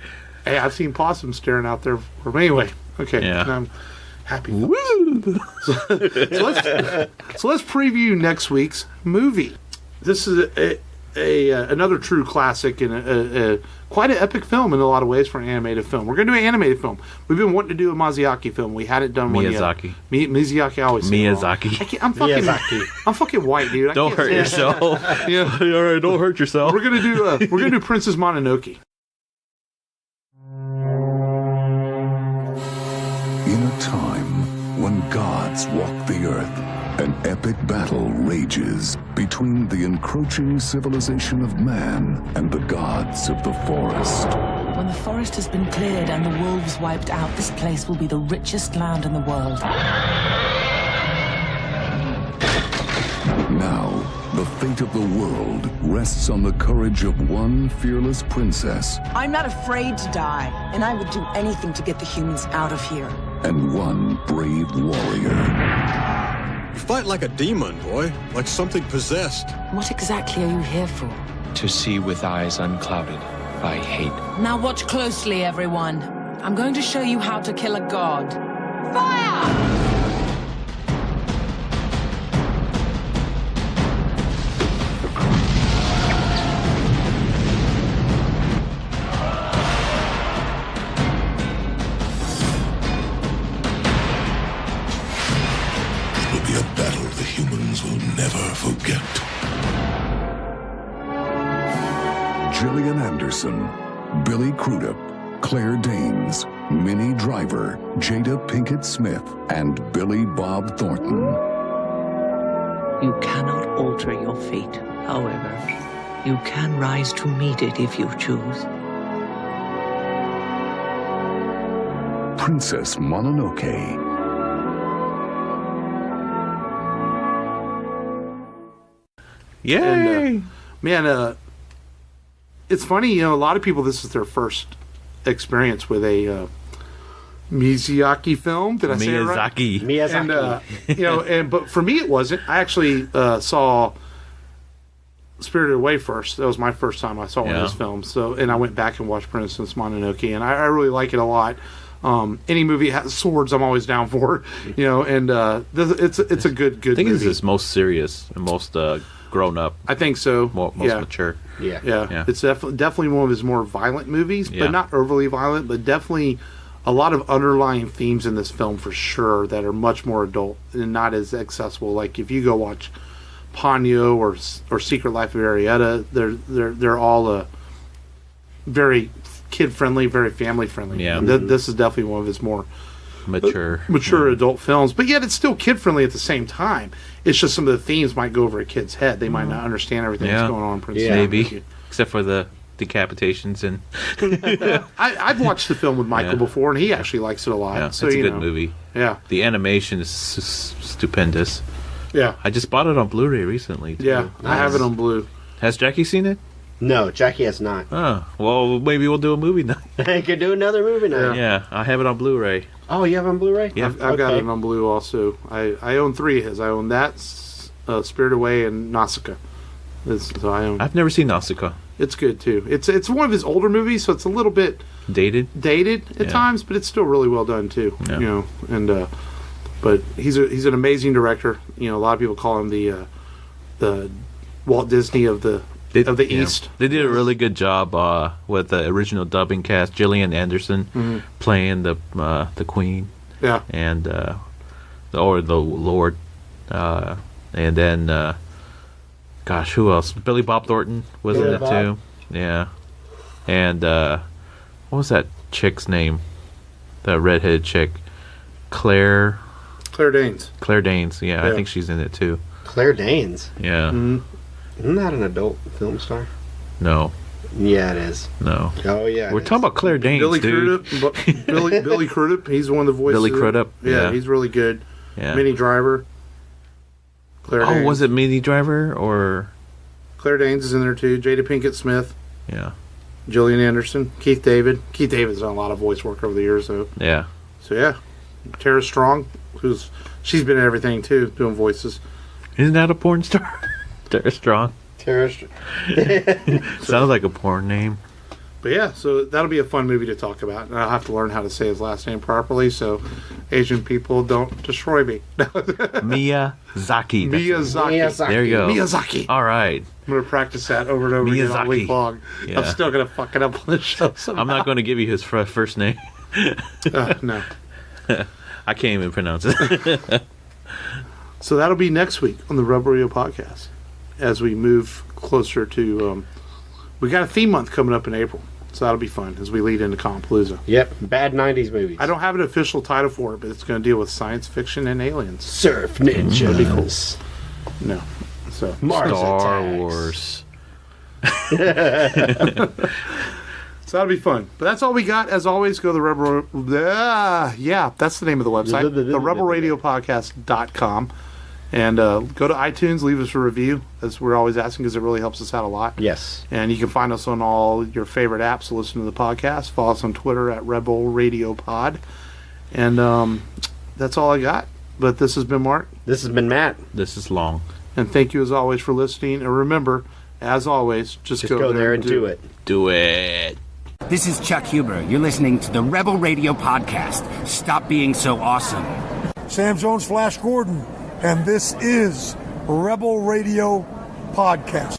S1: Hey, I've seen possums staring out there. Anyway, okay.
S3: Yeah.
S1: I'm happy. So let's preview next week's movie. This is another true classic and quite an epic film in a lot of ways for an animated film. We're going to do an animated film. We've been wanting to do a Miyazaki film. We hadn't done one yet. Miyazaki. I always say
S3: Miyazaki.
S1: I'm fucking white, dude.
S3: Don't hurt yourself. All right, don't hurt yourself.
S1: We're gonna do Princess Mononoke.
S5: In a time when gods walk the earth, an epic battle rages between the encroaching civilization of man and the gods of the forest.
S6: When the forest has been cleared and the wolves wiped out, this place will be the richest land in the world.
S5: Now, the fate of the world rests on the courage of one fearless princess.
S7: I'm not afraid to die, and I would do anything to get the humans out of here.
S5: And one brave warrior.
S8: You fight like a demon, boy. Like something possessed.
S6: What exactly are you here for?
S9: To see with eyes unclouded by hate.
S6: Now watch closely, everyone. I'm going to show you how to kill a god. Fire!
S5: Forget. Gillian Anderson, Billy Crudup, Claire Danes, Minnie Driver, Jada Pinkett Smith, and Billy Bob Thornton.
S10: You cannot alter your fate, however. You can rise to meet it if you choose.
S5: Princess Mononoke.
S3: Yay!
S1: And, it's funny, a lot of people, this is their first experience with a Miyazaki film. Did I say it right?
S2: Miyazaki.
S1: And, but for me it wasn't. I actually saw Spirited Away first. That was my first time I saw one of those films. And I went back and watched Princess Mononoke, and I really like it a lot. Any movie that has swords, I'm always down for. And it's a good
S3: I think
S1: movie.
S3: it's his most serious and most grown up.
S1: I think so.
S3: Most mature.
S1: Yeah. It's definitely one of his more violent movies, but not overly violent, but definitely a lot of underlying themes in this film for sure that are much more adult and not as accessible. Like if you go watch Ponyo or Secret Life of Arietta, they're all very kid friendly, very family friendly.
S3: Yeah.
S1: This is definitely one of his more mature adult films, but yet it's still kid friendly at the same time. It's just some of the themes might go over a kid's head. They might not understand everything that's going on in Princess
S3: maybe, except for the decapitations and
S1: I've watched the film with Michael before, and he actually likes it a lot.
S3: Yeah,
S1: so
S3: it's a good movie.
S1: Yeah,
S3: the animation is stupendous.
S1: Yeah,
S3: I just bought it on Blu-ray recently too.
S1: Yeah, nice. I have it on Blu.
S3: Has Jackie seen it?
S2: No, Jackie has not.
S3: Oh, well, maybe we'll do a movie night.
S2: I could do another movie night.
S3: Yeah, I have it on Blu-ray.
S2: Oh, you have it on Blu-ray?
S3: Yeah,
S1: I've got it on Blu also. I own 3 of his. I own that, Spirited Away, and Nausicaa. So I own.
S3: I've never seen Nausicaa.
S1: It's good too. It's one of his older movies, so it's a little bit
S3: dated
S1: at times, but it's still really well done too. Yeah. And but he's an amazing director. A lot of people call him the Walt Disney of the East.
S3: They did a really good job with the original dubbing cast. Gillian Anderson playing the Queen.
S1: Yeah.
S3: And or the Lord. And then, gosh, who else? Billy Bob Thornton was in it too. Yeah. And what was that chick's name? The redheaded chick, Claire
S1: Danes.
S3: Claire Danes. Yeah, I think she's in it too.
S2: Claire Danes.
S3: Yeah.
S2: Mm-hmm. Isn't that an adult film star?
S3: No.
S2: Yeah, it is.
S3: No.
S2: Oh yeah.
S3: We're talking about Claire Danes,
S1: Billy
S3: dude.
S1: Crudup. Billy Crudup. He's one of the voices.
S3: Billy Crudup.
S1: Yeah, he's really good.
S3: Yeah.
S1: Minnie Driver. Claire Danes.
S3: Was it Minnie Driver or?
S1: Claire Danes is in there too. Jada Pinkett Smith.
S3: Yeah.
S1: Gillian Anderson. Keith David. Keith David's done a lot of voice work over the years, though.
S3: Yeah.
S1: So yeah, Tara Strong, she's been in everything too, doing voices.
S3: Isn't that a porn star? Tara Strong.
S2: Sounds
S3: like a porn name.
S1: But yeah, so that'll be a fun movie to talk about. And I'll have to learn how to say his last name properly so Asian people don't destroy me.
S3: Miyazaki.
S1: Miyazaki.
S3: There you go.
S1: Miyazaki.
S3: All right.
S1: I'm going to practice that over and over again all week long.
S3: Yeah.
S1: I'm still going to fuck it up on the show somehow.
S3: I'm not going to give you his first name.
S1: No.
S3: I can't even pronounce it.
S1: So that'll be next week on the Rebel Radio Podcast as we move closer to... we got a theme month coming up in April, so that'll be fun as we lead into Compalooza.
S2: Yep, bad 90s movies.
S1: I don't have an official title for it, but it's going to deal with science fiction and aliens.
S2: Surf ninjas.
S1: That'd be cool. No. So
S3: Star Wars.
S1: So that'll be fun. But that's all we got. As always, go to the Rebel... yeah, that's the name of the website. the rebelradiopodcast.com. And go to iTunes, leave us a review, as we're always asking, because it really helps us out a lot.
S2: Yes.
S1: And you can find us on all your favorite apps to listen to the podcast. Follow us on Twitter at Rebel Radio Pod. And that's all I got. But this has been Mark.
S2: This has been Matt.
S3: This is Long.
S1: And thank you, as always, for listening. And remember, as always, just go there and do it.
S3: Do it.
S11: This is Chuck Huber. You're listening to the Rebel Radio Podcast. Stop being so awesome.
S12: Sam Jones, Flash Gordon. And this is Rebel Radio Podcast.